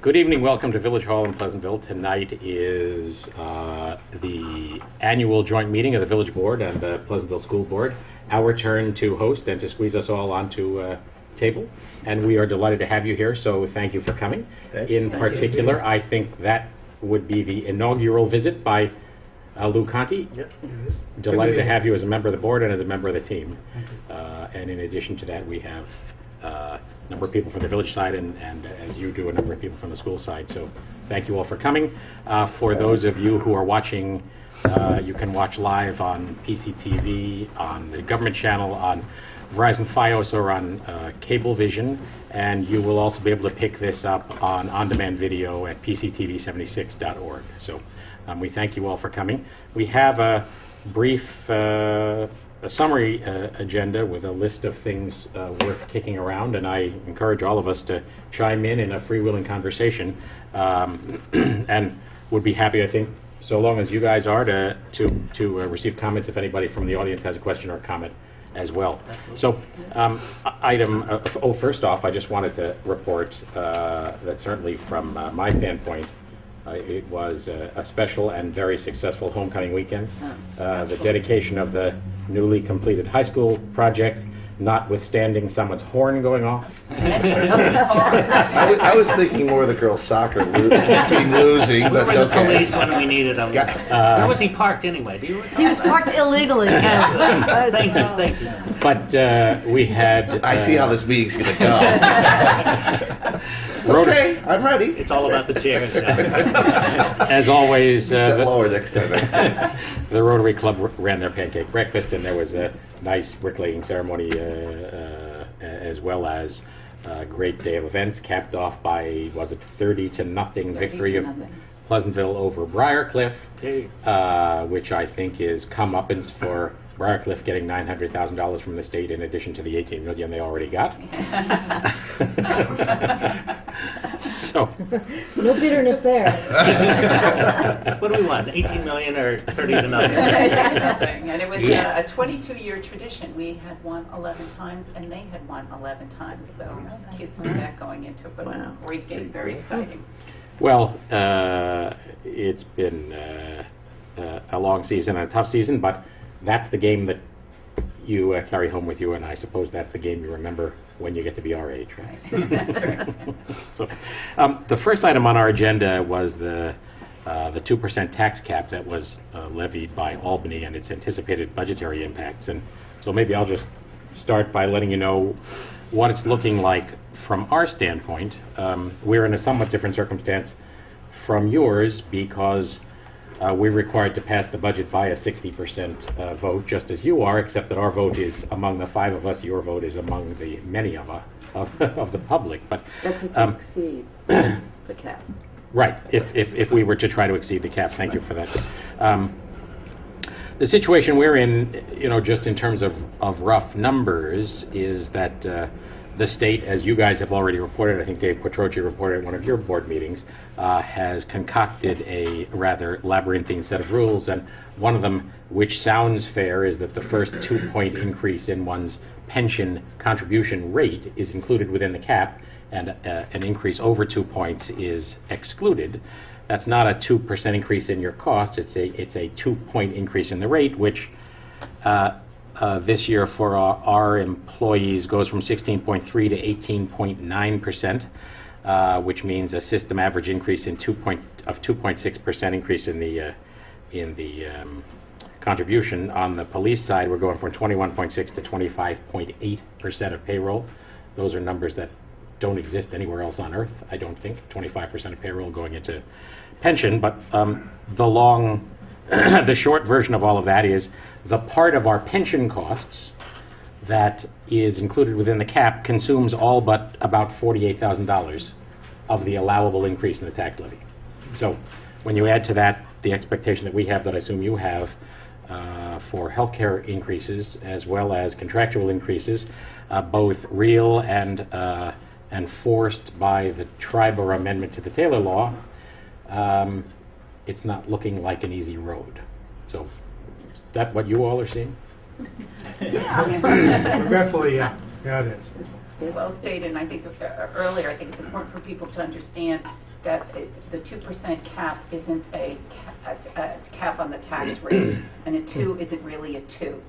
Good evening, welcome to Village Hall in Pleasantville. Tonight is the annual joint meeting of the Village Board and the Pleasantville School Board. Our turn to host and to squeeze us all onto a table. And we are delighted to have you here, so thank you for coming. In particular, I think that would be the inaugural visit by Lou Conti. Yes, it is. Delighted to have you as a member of the board and as a member of the team. And in addition to that, we have a number of people from the village side and as you do, a number of people from the school side. So thank you all for coming. For those of you who are watching, you can watch live on PCTV, on the government channel, on Verizon Fios, or on Cablevision. And you will also be able to pick this up on on-demand video at pctv76.org. So we thank you all for coming. We have a brief a summary agenda with a list of things worth kicking around, and I encourage all of us to chime in a freewheeling conversation, and would be happy, I think, so long as you guys are, to receive comments if anybody from the audience has a question or a comment as well. Absolutely. So first off, I just wanted to report that certainly from my standpoint, it was a special and very successful homecoming weekend. The dedication of the newly completed high school project, notwithstanding someone's horn going off. I was thinking more of the girls' soccer team losing, We but were the okay. police when we needed them. Where was he parked anyway? Do you recall? He was parked illegally. Thank you, thank you. But we had... I see how this meeting's going to go. It's okay, I'm ready. It's all about the chairs. As always, Sit lower next time. the Rotary Club ran their pancake breakfast, and there was a nice bricklaying ceremony as well as a great day of events, capped off by, was it 30-0 victory of Pleasantville over Briarcliff, which I think is comeuppance for Briarcliff getting $900,000 from the state in addition to the $18 million they already got. So No bitterness there. What do we want, 18 million or 30-0? And it was a 22-year tradition. We had won 11 times, and they had won 11 times. So kids knew that going into it, but it was always getting very exciting. Well, it's been a long season and a tough season, but that's the game that you carry home with you, and I suppose that's the game you remember when you get to be our age, right? That's right. So, the first item on our agenda was the 2% tax cap that was levied by Albany and its anticipated budgetary impacts. And so maybe I'll just start by letting you know what it's looking like from our standpoint. We're in a somewhat different circumstance from yours because we're required to pass the budget by a 60% vote, just as you are, except that our vote is among the 5 of us, your vote is among the many of the public. But That's if you exceed the cap. right, if we were to try to exceed the cap. Thank you for that. The situation we're in, just in terms of rough numbers, is that the state, as you guys have already reported, I think Dave Quattrochi reported at one of your board meetings, has concocted a rather labyrinthine set of rules, and one of them, which sounds fair, is that the first 2-point increase in one's pension contribution rate is included within the cap, and an increase over 2 points is excluded. That's not a 2% increase in your cost, it's a 2-point increase in the rate, which this year for our employees goes from 16.3 to 18.9%, which means a system average increase of 2.6% increase in the contribution. On the police side, we're going from 21.6 to 25.8% of payroll. Those are numbers that don't exist anywhere else on earth, I don't think. 25% of payroll going into pension, but the short version of all of that is the part of our pension costs that is included within the cap consumes all but about $48,000 of the allowable increase in the tax levy. So when you add to that the expectation that we have, that I assume you have, for healthcare increases as well as contractual increases, both real and forced by the Triber amendment to the Taylor Law, it's not looking like an easy road. So is that what you all are seeing? Yeah. Regretfully, yeah. Yeah, it is. well stated, and I think earlier, I think it's important for people to understand that the 2% cap isn't a cap on the tax rate, and a 2 isn't really a 2.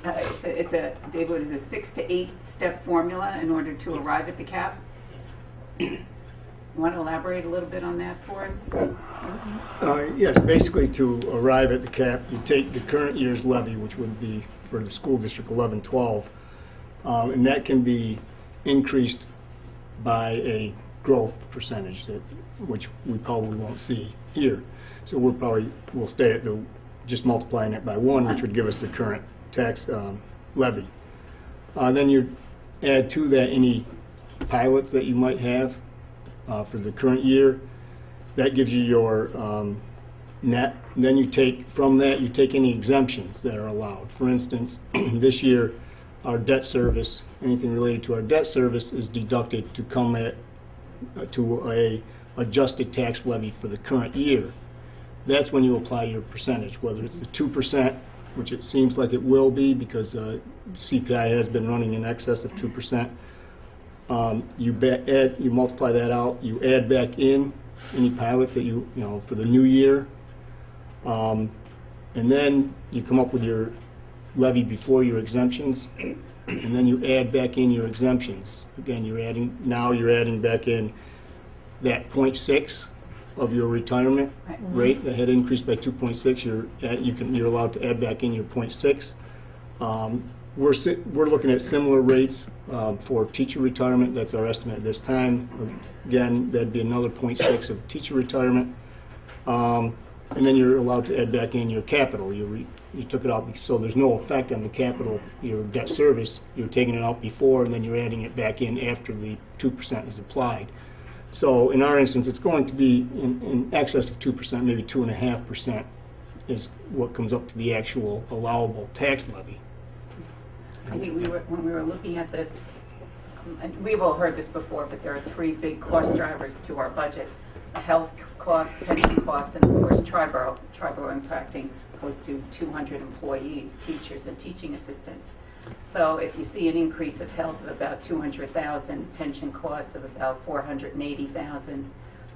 It's a, David, what is it, a 6 to 8 step formula in order to arrive at the cap? You want to elaborate a little bit on that for us? Yes, basically to arrive at the cap, you take the current year's levy, which would be for the school district 11-12, and that can be increased by a growth percentage, which we probably won't see here. So we'll stay at just multiplying it by 1, which would give us the current tax levy. Then you add to that any pilots that you might have for the current year. That gives you your net. And then you take from that, you take any exemptions that are allowed. For instance, this year, our debt service, anything related to our debt service is deducted to come to a adjusted tax levy for the current year. That's when you apply your percentage, whether it's the 2%, which it seems like it will be because CPI has been running in excess of 2%. You multiply that out, you add back in any pilots that you know for the new year, and then you come up with your levy before your exemptions, and then you add back in your exemptions. Again, you're adding back in that 0.6 of your retirement rate that had increased by 2.6. You're allowed to add back in your 0.6. We're looking at similar rates for teacher retirement. That's our estimate at this time. Again, that'd be another 0.6 of teacher retirement. And then you're allowed to add back in your capital. You took it out, so there's no effect on the capital, your debt service. You're taking it out before, and then you're adding it back in after the 2% is applied. So in our instance, it's going to be in excess of 2%, maybe 2.5% is what comes up to the actual allowable tax levy. I think when we were looking at this, and we've all heard this before, but there are 3 big cost drivers to our budget: health costs, pension costs, and of course Triborough. Triborough impacting close to 200 employees, teachers, and teaching assistants. So if you see an increase of health of about 200,000, pension costs of about 480,000,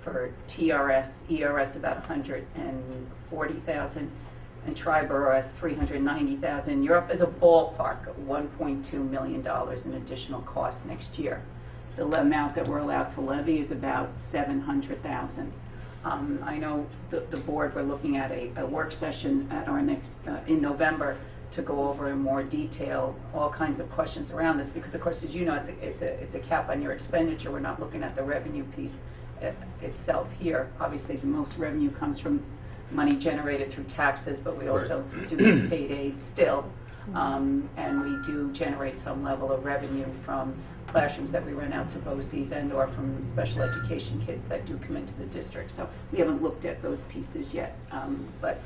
for TRS, ERS about 140,000, and Triborough 390,000. You're up as a ballpark of $1.2 million in additional costs next year. The amount that we're allowed to levy is about 700,000. I know the board, we're looking at a work session at our next in November to go over in more detail all kinds of questions around this, because of course, as you know, it's a cap on your expenditure. We're not looking at the revenue piece itself here. Obviously, the most revenue comes from money generated through taxes, but we also do get state aid still, and we do generate some level of revenue from classrooms that we rent out to BOCES and or from special education kids that do come into the district. So we haven't looked at those pieces yet, but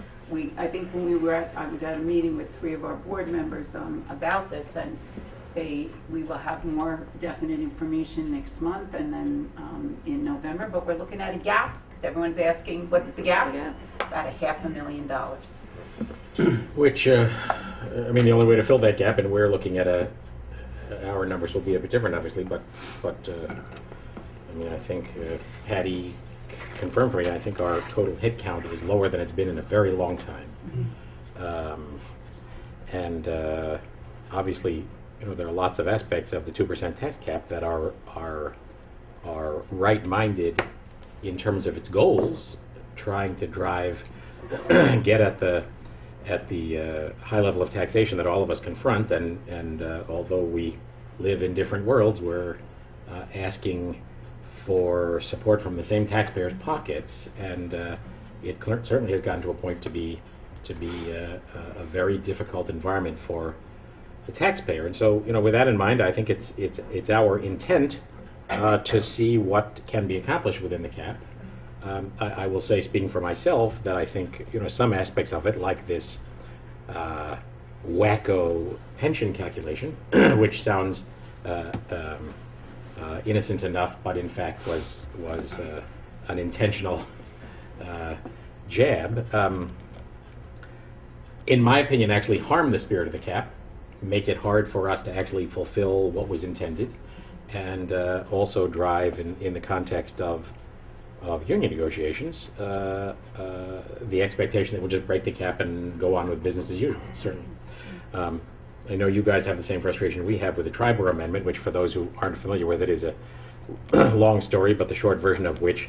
I think when I was at a meeting with 3 of our board members about this, and we will have more definite information next month and then in November, but we're looking at a gap, because everyone's asking, what's the gap? About $500,000. Which, I mean, the only way to fill that gap, and we're looking at our numbers will be a bit different, obviously, but I mean, I think Patty confirmed for me, I think our total head count is lower than it's been in a very long time. And obviously, you know, there are lots of aspects of the 2% tax cap that are right-minded in terms of its goals, trying to drive and get at the high level of taxation that all of us confront, and although we live in different worlds, we're asking for support from the same taxpayers' pockets, and it certainly has gotten to a point to be a very difficult environment for the taxpayer. And so, you know, with that in mind, I think it's our intent to see what can be accomplished within the cap. I will say, speaking for myself, that I think, you know, some aspects of it, like this wacko pension calculation, which sounds innocent enough, but in fact was an intentional jab, in my opinion, actually harm the spirit of the cap, make it hard for us to actually fulfill what was intended. and also drive in the context of union negotiations, the expectation that we'll just break the cap and go on with business as usual, certainly. I know you guys have the same frustration we have with the Triborough Amendment, which for those who aren't familiar with it is a long story, but the short version of which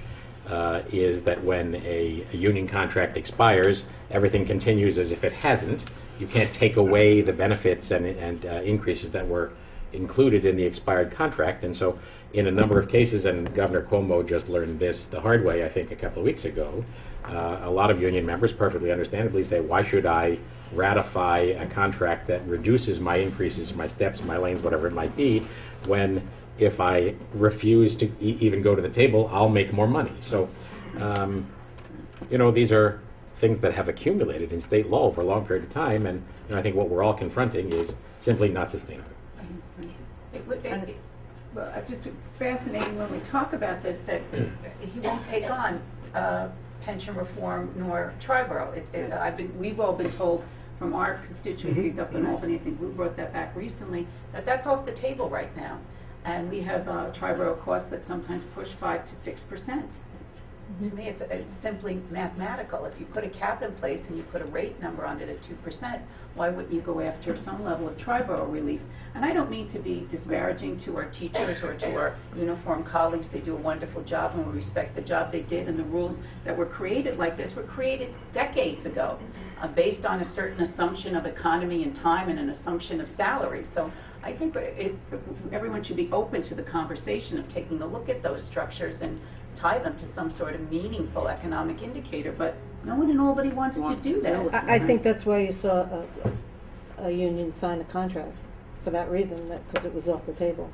is that when a union contract expires, everything continues as if it hasn't. You can't take away the benefits and increases that were included in the expired contract, and so in a number of cases, and Governor Cuomo just learned this the hard way, I think, a couple of weeks ago, a lot of union members perfectly understandably say, why should I ratify a contract that reduces my increases, my steps, my lanes, whatever it might be, when if I refuse to even go to the table, I'll make more money. So, these are things that have accumulated in state law over a long period of time, and I think what we're all confronting is simply not sustainable. It's fascinating when we talk about this that he won't take on pension reform nor Triborough. We've all been told from our constituencies up in Albany, I think Lou brought that back recently, that's off the table right now. And we have Triborough costs that sometimes push 5 to 6%. To me, it's simply mathematical. If you put a cap in place and you put a rate number on it at 2%, why wouldn't you go after some level of Triborough relief? And I don't mean to be disparaging to our teachers or to our uniformed colleagues. They do a wonderful job, and we respect the job they did. And the rules that were created like this were created decades ago, based on a certain assumption of economy and time and an assumption of salary. So I think everyone should be open to the conversation of taking a look at those structures and tie them to some sort of meaningful economic indicator, but no one in Albany wants to do that. I think that's why you saw a union sign a contract, for that reason, because it was off the table.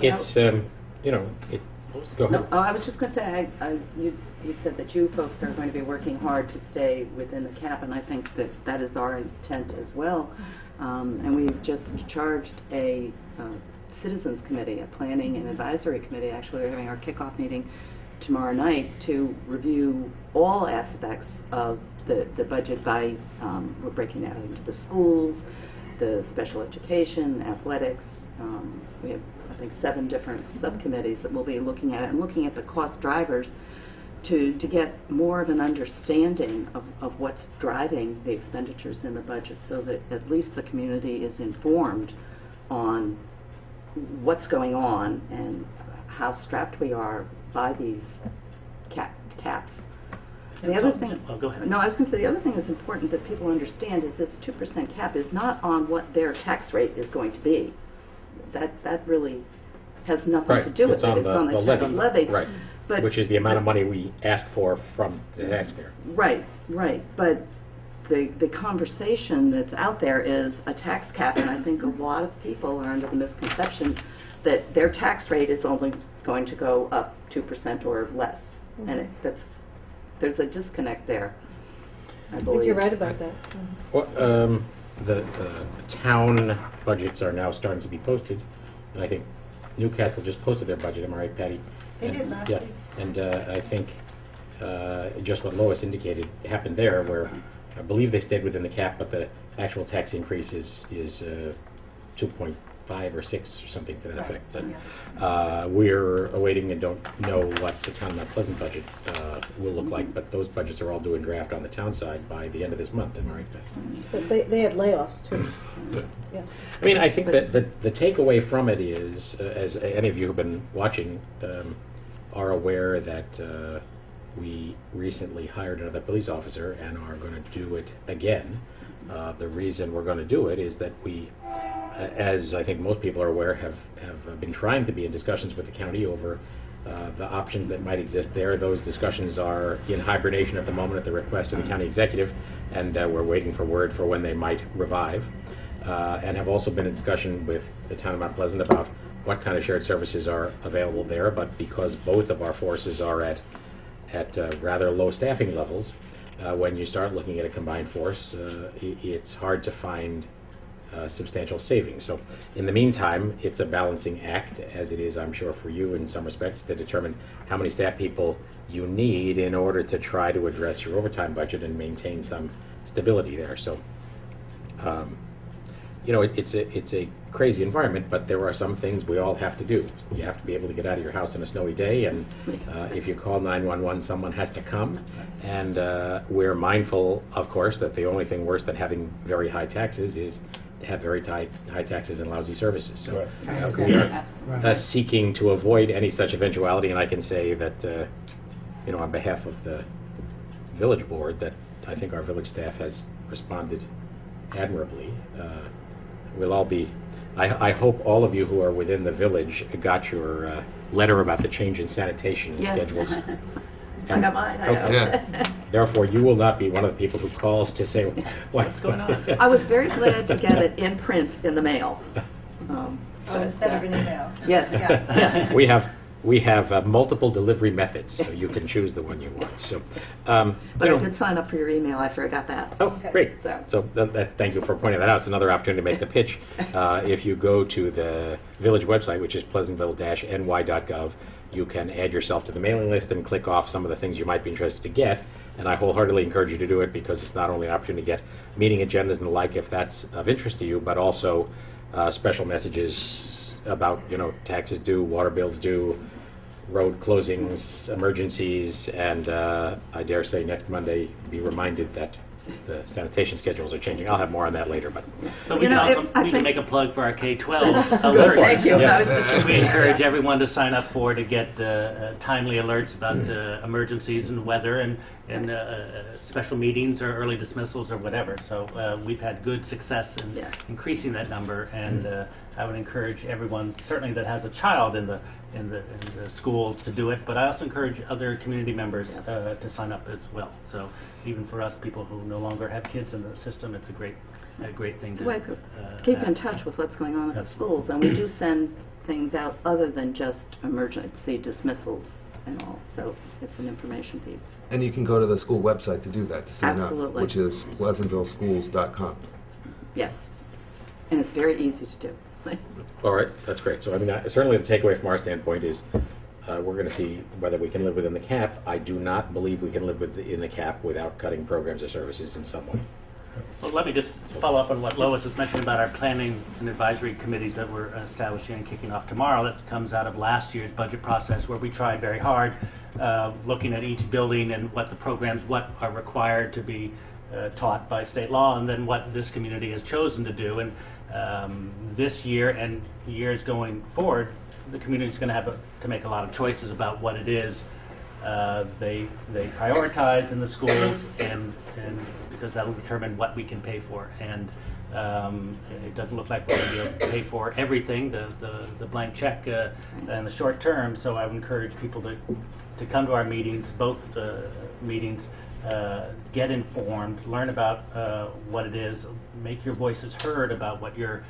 It's, go ahead. No, I was just going to say, you'd said that you folks are going to be working hard to stay within the cap, and I think that is our intent as well. And we've just charged a citizens committee, a planning and advisory committee. Actually, we're having our kickoff meeting tomorrow night to review all aspects of the budget by, we're breaking that into the schools, the special education, athletics. We have, I think, 7 different subcommittees that will be looking at it and looking at the cost drivers to get more of an understanding of what's driving the expenditures in the budget, so that at least the community is informed on what's going on and how strapped we are by these caps. And the other thing, go ahead. no, I was going to say the other thing that's important that people understand is this 2% cap is not on what their tax rate is going to be. That really has nothing to do with it. It's on the tax levy. Right. But, which is the amount of money we ask for from the taxpayer. Right. But the conversation that's out there is a tax cap, and I think a lot of people are under the misconception that their tax rate is only going to go up 2% or less, and there's a disconnect there, I I believe. think you're right about that. Well, the town budgets are now starting to be posted, and I think Newcastle just posted their budget. Am I right, Patty? They did last yeah. week. And I think just what Lois indicated happened there, where I believe they stayed within the cap, but the actual tax increase is 2.5 or 6 or something to that effect. And we're awaiting and don't know what the town of Mount Pleasant budget will look like, but those budgets are all due in draft on the town side by the end of this month. Am I right, Patty? But they had layoffs, too. Yeah. I mean, I think that the takeaway from it is, as any of you who've been watching are aware, that we recently hired another police officer and are going to do it again. The reason we're going to do it is that we, as I think most people are aware, have been trying to be in discussions with the county over the options that might exist there. Those discussions are in hibernation at the moment at the request of the county executive, and we're waiting for word for when they might revive. And have also been in discussion with the town of Mount Pleasant about what kind of shared services are available there, but because both of our forces are at rather low staffing levels, when you start looking at a combined force, it's hard to find substantial savings. So in the meantime, it's a balancing act, as it is, I'm sure, for you in some respects, to determine how many staff people you need in order to try to address your overtime budget and maintain some stability there. So it's a crazy environment, but there are some things we all have to do. You have to be able to get out of your house on a snowy day, and if you call 911, someone has to come. And we're mindful, of course, that the only thing worse than having very high taxes is to have very high taxes and lousy services. So we are seeking to avoid any such eventuality, and I can say that, on behalf of the village board, that I think our village staff has responded admirably. We'll all be, I hope all of you who are within the village got your letter about the change in sanitation schedules. I got mine, I know. Yeah. Therefore, you will not be one of the people who calls to say, What's going on? I was very glad to get it in print in the mail. Instead of an email. Yes, yes. We have multiple delivery methods, so you can choose the one you want. So, But I did sign up for your email after I got that. Oh, great. So- Thank you for pointing that out. It's another opportunity to make the pitch. If you go to the village website, which is pleasantville-ny.gov, you can add yourself to the mailing list and click off some of the things you might be interested to get. And I wholeheartedly encourage you to do it, because it's not only an opportunity to get meeting agendas and the like, if that's of interest to you, but also special messages about, taxes due, water bills due, road closings, emergencies, and I dare say next Monday be reminded that the sanitation schedules are changing. I'll have more on that later, but But we You know, can also, I we can think- make a plug for our K-12 Good, alert. thank you. Yes. I was just We encourage everyone to sign up to get timely alerts about emergencies and weather and special meetings or early dismissals or whatever. So we've had good success in Yes. increasing that number, and I would encourage everyone, certainly that has a child in the schools, to do it. But I also encourage other community members Yes. to sign up as well. So even for us, people who no longer have kids in the system, it's a great thing So to I could keep in have. touch with what's going on with the Yes. schools, and we do send things out other than just emergency dismissals and all, so it's an information piece. And you can go to the school website to do that, to sign Absolutely. up, which is pleasantvilleschools.com. Yes, and it's very easy to do. all right, that's great. So, certainly the takeaway from our standpoint is we're going to see whether we can live within the cap. I do not believe we can live within the cap without cutting programs or services in some way. Well, let me just follow up on what Lois was mentioning about our planning and advisory committees that we're establishing and kicking off tomorrow. That comes out of last year's budget process, where we tried very hard looking at each building and what the programs, what are required to be taught by state law, and then what this community has chosen to do. And this year and years going forward, the community is going to have to make a lot of choices about what it is they prioritize in the schools, and because that will determine what we can pay for. And it doesn't look like we're going to be able to pay for everything, the blank check in the short term. So I would encourage people to come to our meetings, both meetings, get informed, learn about what it is, make your voices heard about what your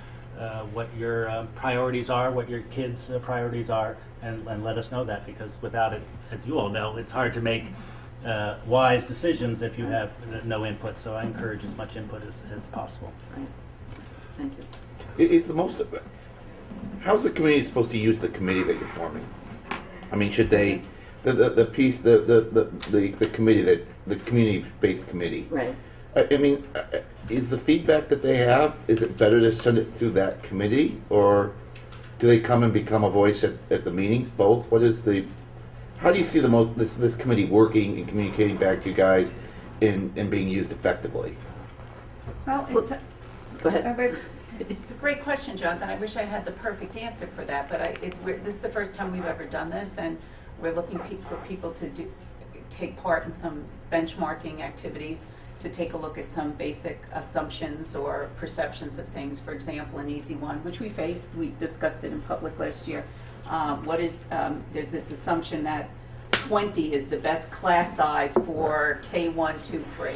priorities are, what your kids' priorities are, and let us know that, because without it, as you all know, it's hard to make wise decisions if you have no input. So I encourage as much input as possible. Right. Thank you. Is the most, how's the community supposed to use the committee that you're forming? I mean, should they, the piece, the committee, the community-based committee? Right. I mean, is the feedback that they have, is it better to send it through that committee, or do they come and become a voice at the meetings, both? How do you see this committee working and communicating back to you guys and being used effectively? Well, Go ahead. a great question, Jonathan. I wish I had the perfect answer for that, but this is the first time we've ever done this, and we're looking for people to take part in some benchmarking activities, to take a look at some basic assumptions or perceptions of things. For example, an easy one, which we discussed it in public last year. There's this assumption that 20 is the best class size for K1, 2, 3.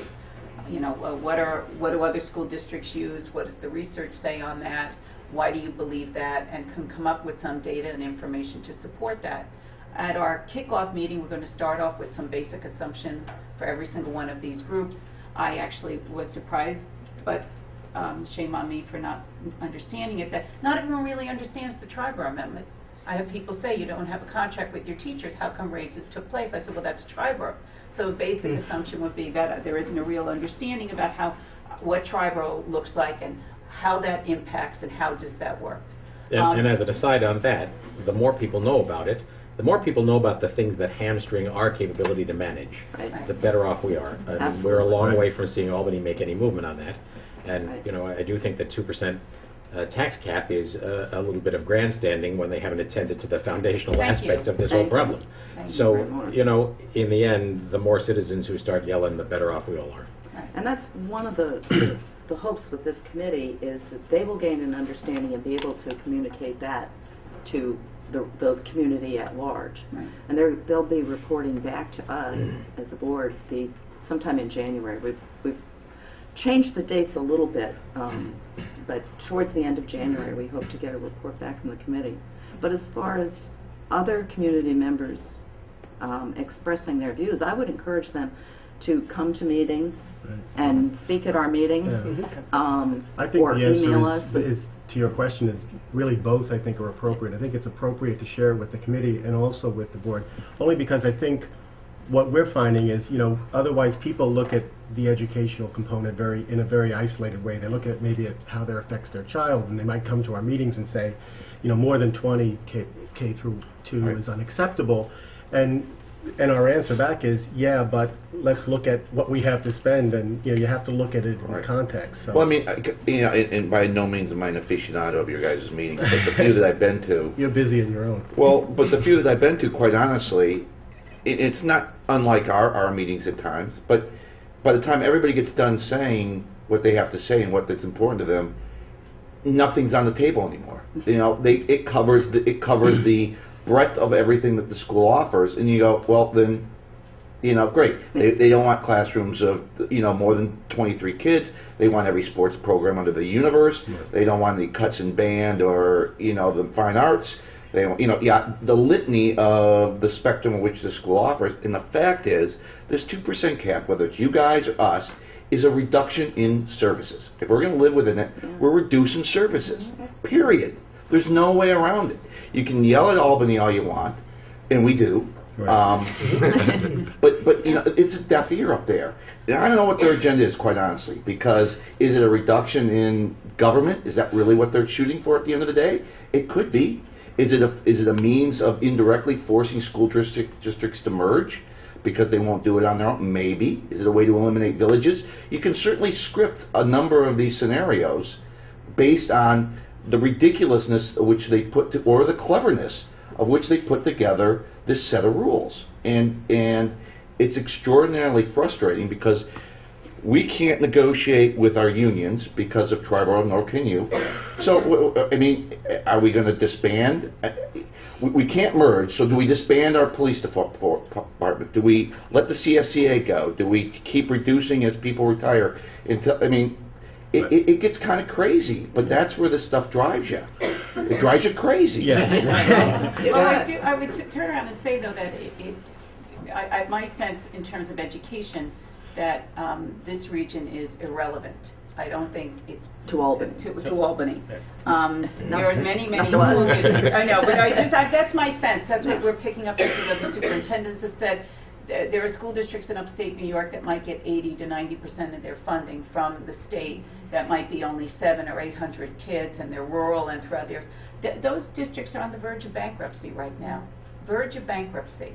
What do other school districts use? What does the research say on that? Why do you believe that? And can come up with some data and information to support that. At our kickoff meeting, we're going to start off with some basic assumptions for every single one of these groups. I actually was surprised, but shame on me for not understanding it, that not everyone really understands the Triborough Amendment. I have people say, you don't have a contract with your teachers, how come raises took place? I said, well, that's Triborough. So a basic assumption would be that there isn't a real understanding about what Triborough looks like and how that impacts and how does that work. And as an aside on that, the more people know about it, the more people know about the things that hamstring our capability to manage, Right. the better off we are. I mean, we're a Absolutely. long way from seeing Albany make any movement on that. And, Right. you know, I do think that 2% tax cap is a little bit of grandstanding when they haven't attended to the foundational Thank aspects you. of this whole Thank you. problem. Thank you So, very much. you know, in the end, the more citizens who start yelling, the better off we all are. And that's one of the hopes with this committee is that they will gain an understanding and be able to communicate that to the community at large. Right. And they'll be reporting back to us as a board sometime in January. We've changed the dates a little bit, but towards the end of January we hope to get a report back from the committee. But as far as other community members expressing their views, I would encourage them to come to meetings and speak at our meetings, I think or the answer email us. is to your question is really both. I think are appropriate. I think it's appropriate to share with the committee and also with the board, only because I think what we're finding is, you know, otherwise people look at the educational component in a very isolated way. They look at maybe at how that affects their child, and they might come to our meetings and say, you know, more than 20 K through 2 is unacceptable, and our answer back is, yeah, but let's look at what we have to spend, and you know, you have to look at it in Right. context. So. Well, I mean, you know, and by no means am I an aficionado of your guys' meetings, but the few that I've been to, You're busy in your own. well, but the few that I've been to, quite honestly, it's not unlike our meetings at times, but by the time everybody gets done saying what they have to say and what that's important to them, nothing's on the table anymore. You know, it covers the breadth of everything that the school offers, and you go, well, then, you know, great. They don't want classrooms of, you know, more than 23 kids. They want every sports program under the universe. They don't want any cuts in band or, you know, the fine arts. They, you know, yeah, the litany of the spectrum of which the school offers. And the fact is, this 2% cap, whether it's you guys or us, is a reduction in services. If we're going to live within it, we're reducing services. Period. There's no way around it. You can yell at Albany all you want, and we do. Right. But you know, it's a deaf ear up there. And I don't know what their agenda is, quite honestly, because is it a reduction in government? Is that really what they're shooting for at the end of the day? It could be. Is it a means of indirectly forcing school districts to merge because they won't do it on their own? Maybe. Is it a way to eliminate villages? You can certainly script a number of these scenarios based on the ridiculousness of which they put to, or the cleverness of which they put together this set of rules. And it's extraordinarily frustrating because we can't negotiate with our unions because of Triborough, nor can you. So, I mean, are we going to disband? We can't merge, so do we disband our police department? Do we let the CSCA go? Do we keep reducing as people retire? I mean, it gets kind of crazy, but that's where this stuff drives you. It drives you crazy. Yeah. Well, I would turn around and say, though, that my sense in terms of education, that this region is irrelevant. I don't think it's To Albany. To Albany. There are many not to school us. districts. I know, but that's my sense. That's what we're picking up. That's what the superintendents have said. There are school districts in upstate New York that might get 80 to 90% of their funding from the state. That might be only 700 or 800 kids, and they're rural and throughout the years. Those districts are on the verge of bankruptcy right now. Verge of bankruptcy.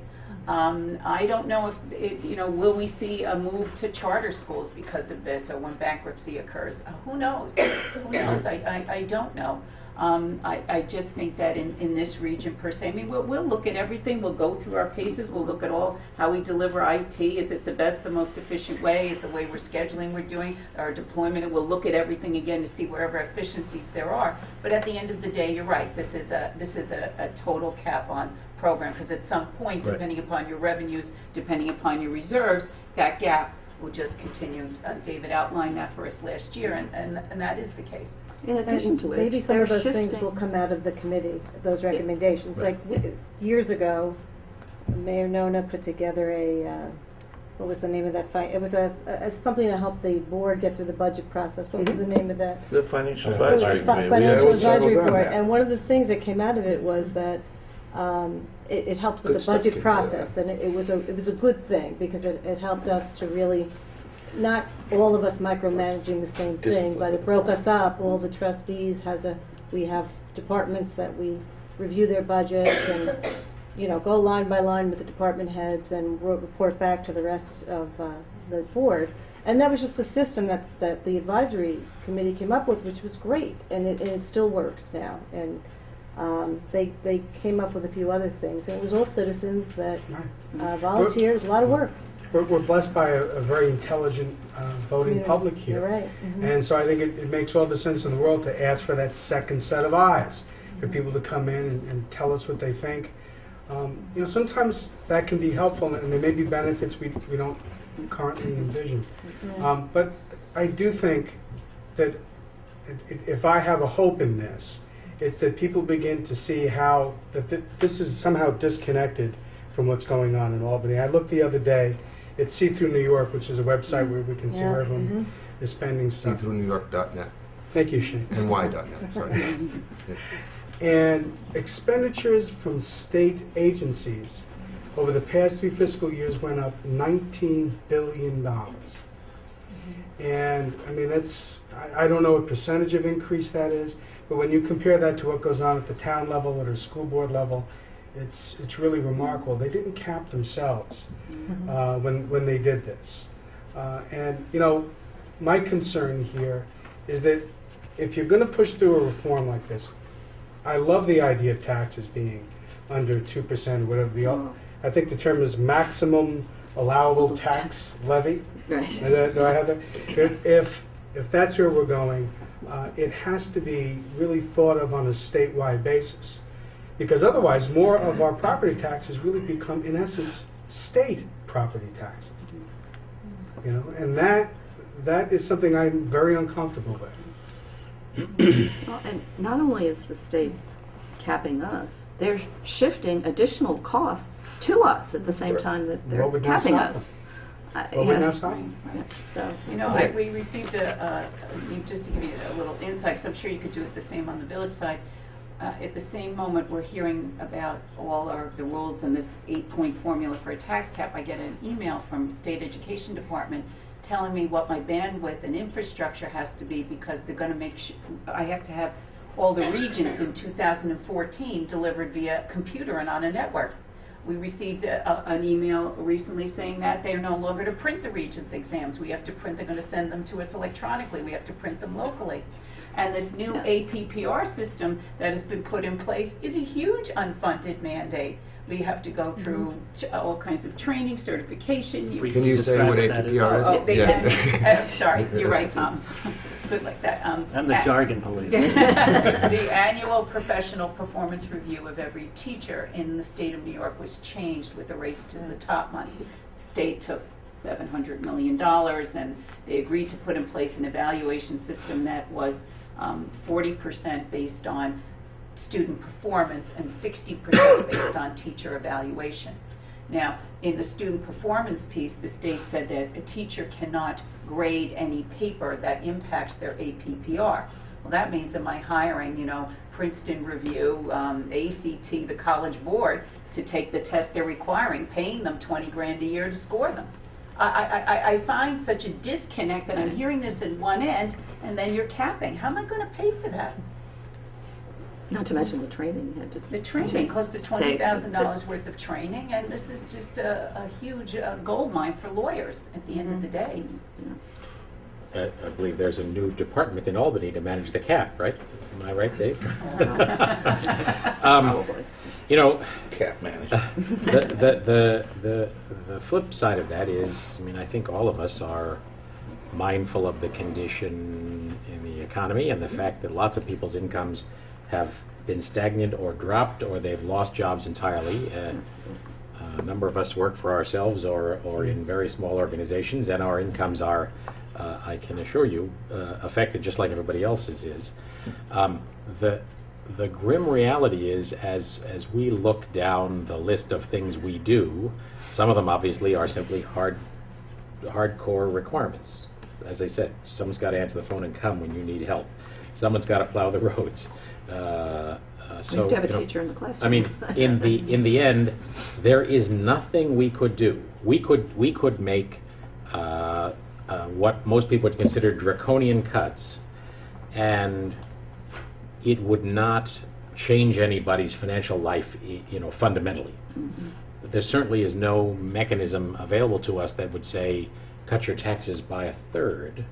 I don't know if, will we see a move to charter schools because of this, or when bankruptcy occurs? Who knows? Who knows? I don't know. I just think that in this region per se, I mean, we'll look at everything. We'll go through our paces. We'll look at how we deliver IT. Is it the best, the most efficient way? Is the way we're scheduling, we're doing our deployment? And we'll look at everything again to see wherever efficiencies there are. But at the end of the day, you're right. This is a total cap on program, because at some point, Right. depending upon your revenues, depending upon your reserves, that gap will just continue. David outlined that for us last year, and that is the case. In addition to which, maybe some they're of those things shifting- will come out of the committee, those recommendations. Like years ago, Mayor Nona put together what was the name of that fight? It was something to help the board get through the budget process. What was the name of that? The financial Advisory advisory committee. Financial We always advisory settled on board. that. And one of the things that came out of it was that it helped with Good the stuff budget came out of process, and it was a good thing because it helped us to really not all of us micromanaging the same thing, but it broke us up. All the trustees we have departments that we review their budgets and, go line by line with the department heads and report back to the rest of the board. And that was just a system that the advisory committee came up with, which was great, and it still works now. And they came up with a few other things. And it was all citizens that volunteered. It was a lot of work. We're blessed by a very intelligent voting public here. You're right. Mm-hmm. And so I think it makes all the sense in the world to ask for that second set of eyes, for people to come in and tell us what they think. Sometimes that can be helpful, and there may be benefits we don't currently envision. But I do think that if I have a hope in this, it's that people begin to see how this is somehow disconnected from what's going on in Albany. I looked the other day at See Through New York, which is a website where we can see where everyone is spending stuff. SeeThroughNewYork.net. Thank you, Shane. NY.net, sorry. And expenditures from state agencies over the past 3 fiscal years went up $19 billion. And I mean, I don't know what percentage of increase that is, but when you compare that to what goes on at the town level or the school board level, it's really remarkable. They didn't cap themselves when they did this. And my concern here is that if you're going to push through a reform like this, I love the idea of taxes being under 2% or whatever I think the term is maximum allowable tax levy. Right. Do I have that? If that's where we're going, it has to be really thought of on a statewide basis, because otherwise more of our property taxes really become, in essence, state property taxes. And that is something I'm very uncomfortable with. Well, and not only is the state capping us, they're shifting additional costs to us at the same time that they're What would not capping stop us. What would not stop them? So, We received just to give you a little insight, because I'm sure you could do it the same on the village side. At the same moment we're hearing about all the rules and this 8-point formula for a tax cap, I get an email from State Education Department telling me what my bandwidth and infrastructure has to be, because they're going to make I have to have all the regions in 2014 delivered via computer and on a network. We received an email recently saying that they're no longer to print the Regents exams. We have to print, they're going to send them to us electronically. We have to print them locally. And this new APPR system that has been put in place is a huge unfunded mandate. We have to go through all kinds of training, certification. Can you say what APPR is? I'm sorry, you're right, Tom. Good like that. I'm the jargon police. The annual professional performance review of every teacher in the state of New York was changed with the race to the top money. The state took $700 million, and they agreed to put in place an evaluation system that was 40% based on student performance and 60% based on teacher evaluation. Now, in the student performance piece, the state said that a teacher cannot grade any paper that impacts their APPR. Well, that means am I hiring, Princeton Review, ACT, the College Board, to take the test they're requiring, paying them $20 grand a year to score them? I find such a disconnect that I'm hearing this at one end, and then you're capping. How am I going to pay for that? not to mention the training you had to The training, close to $20,000 worth of training, and this is just a huge gold mine for lawyers at the end of the day. I believe there's a new department in Albany to manage the cap, right? Am I right, Dave? Probably. You know, Cap management. the flip side of that is, I mean, I think all of us are mindful of the condition in the economy and the fact that lots of people's incomes have been stagnant or dropped, or they've lost jobs entirely. A number of us work for ourselves or in very small organizations, and our incomes are, I can assure you, affected just like everybody else's is. The grim reality is, as we look down the list of things we do, some of them obviously are simply hardcore requirements. As I said, someone's got to answer the phone and come when you need help. Someone's got to plow the roads. So, you have to have a teacher in the classroom. I mean, in the end, there is nothing we could do. We could make what most people would consider draconian cuts, and it would not change anybody's financial life, fundamentally. There certainly is no mechanism available to us that would say, cut your taxes by a third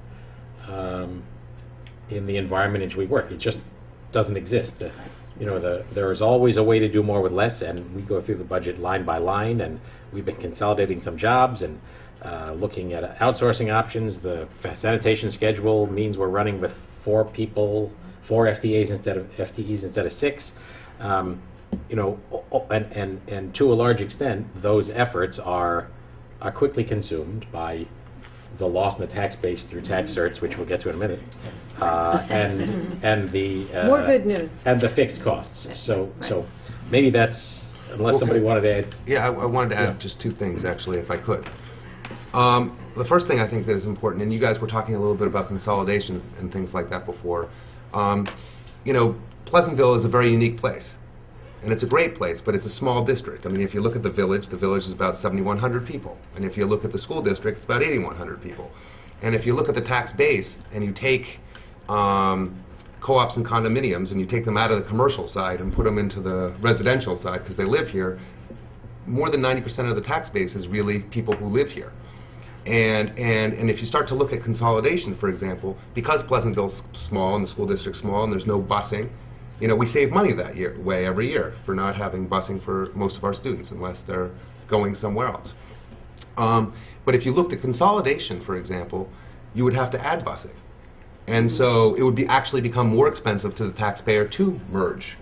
in the environment in which we work. It just doesn't exist. There is always a way to do more with less, and we go through the budget line by line, and we've been consolidating some jobs and looking at outsourcing options. The sanitation schedule means we're running with 4 FTEs instead of 6. And to a large extent, those efforts are quickly consumed by the loss in the tax base through tax certs, which we'll get to in a minute, and the More good news. and the fixed costs. So maybe that's, unless somebody wanted to add. Yeah, I wanted to add just 2 things, actually, if I could. The first thing I think that is important, and you guys were talking a little bit about consolidation and things like that before. Pleasantville is a very unique place, and it's a great place, but it's a small district. I mean, if you look at the village is about 7,100 people, and if you look at the school district, it's about 8,100 people. And if you look at the tax base and you take co-ops and condominiums and you take them out of the commercial side and put them into the residential side because they live here, more than 90% of the tax base is really people who live here. And if you start to look at consolidation, for example, because Pleasantville's small and the school district's small and there's no busing, we save money that way every year for not having busing for most of our students unless they're going somewhere else. But if you looked at consolidation, for example, you would have to add busing. And so it would actually become more expensive to the taxpayer to merge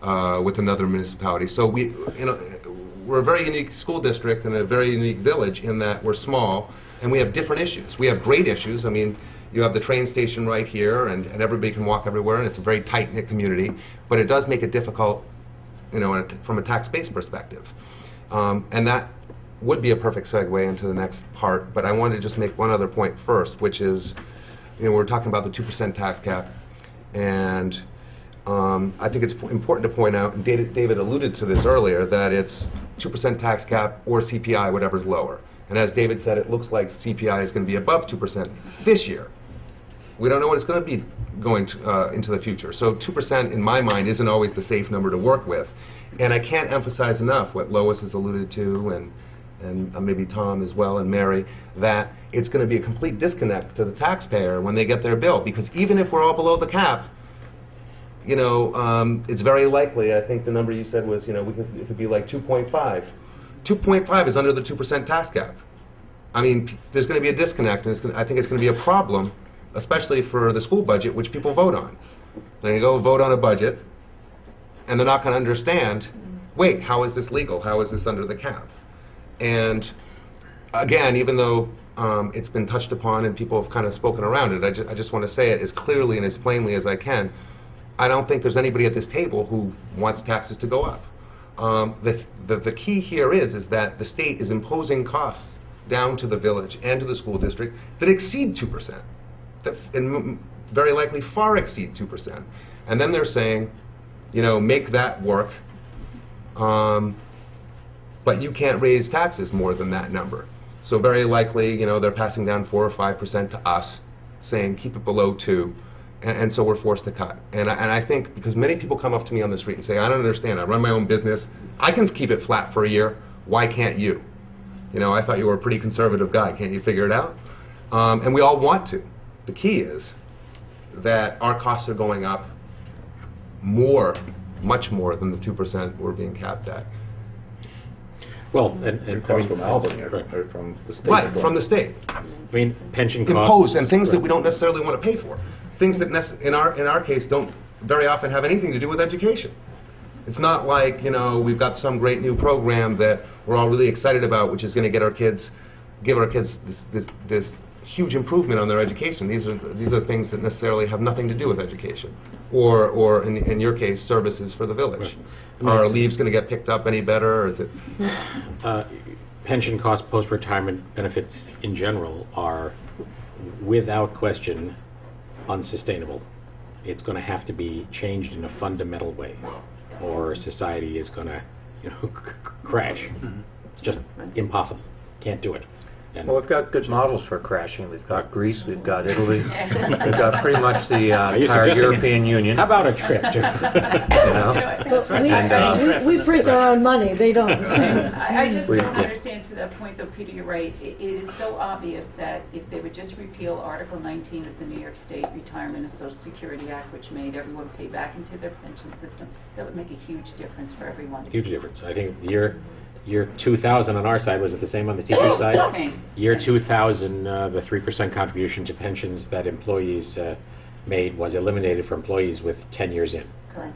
with another municipality. So we're a very unique school district and a very unique village in that we're small and we have different issues. We have great issues. I mean, you have the train station right here and everybody can walk everywhere and it's a very tight-knit community, but it does make it difficult, from a tax base perspective. And that would be a perfect segue into the next part, but I wanted to just make one other point first, which is, we're talking about the 2% tax cap, and I think it's important to point out, and David alluded to this earlier, that it's 2% tax cap or CPI, whatever's lower. And as David said, it looks like CPI is going to be above 2% this year. We don't know what it's going to be going into the future. So 2% in my mind isn't always the safe number to work with. And I can't emphasize enough what Lois has alluded to, and maybe Tom as well, and Mary, that it's going to be a complete disconnect to the taxpayer when they get their bill. Because even if we're all below the cap, it's very likely, I think the number you said was, it could be like 2.5. 2.5 is under the 2% tax cap. I mean, there's going to be a disconnect, and I think it's going to be a problem, especially for the school budget, which people vote on. They go vote on a budget, and they're not going to understand, wait, how is this legal? How is this under the cap? And again, even though it's been touched upon and people have kind of spoken around it, I just want to say it as clearly and as plainly as I can. I don't think there's anybody at this table who wants taxes to go up. The key here is that the state is imposing costs down to the village and to the school district that exceed 2%, and very likely far exceed 2%. And then they're saying, make that work, but you can't raise taxes more than that number. So very likely, they're passing down 4 or 5% to us, saying keep it below 2%. And so we're forced to cut. And I think, because many people come up to me on the street and say, I don't understand, I run my own business, I can keep it flat for a year, why can't you? I thought you were a pretty conservative guy, can't you figure it out? And we all want to. The key is that our costs are going up much more than the 2% we're being capped at. Well, and Cost from Albany or from the state. Right, from the state. I mean, pension costs. Imposed, and things that we don't necessarily want to pay for. Things that in our case don't very often have anything to do with education. It's not like, we've got some great new program that we're all really excited about, which is going to give our kids this huge improvement on their education. These are things that necessarily have nothing to do with education, or in your case, services for the village. Right. Are our leaves going to get picked up any better, or is it? Pension costs, post-retirement benefits in general are, without question, unsustainable. It's going to have to be changed in a fundamental way, or society is going to, crash. It's just impossible. Can't do it. And Well, we've got good models for crashing. We've got Greece, we've got Italy, we've got pretty much the you entire suggesting- European Union. how about a trip? You know? We print our own money, they don't. I just We- don't yeah. understand to that point, though, Peter, you're right. It is so obvious that if they would just repeal Article 19 of the New York State Retirement and Social Security Act, which made everyone pay back into their pension system, that would make a huge difference for everyone. Huge difference. I think year 2000 on our side, was it the same on the teacher side? Same. Year 2000, the 3% contribution to pensions that employees made was eliminated for employees with 10 years in. Correct.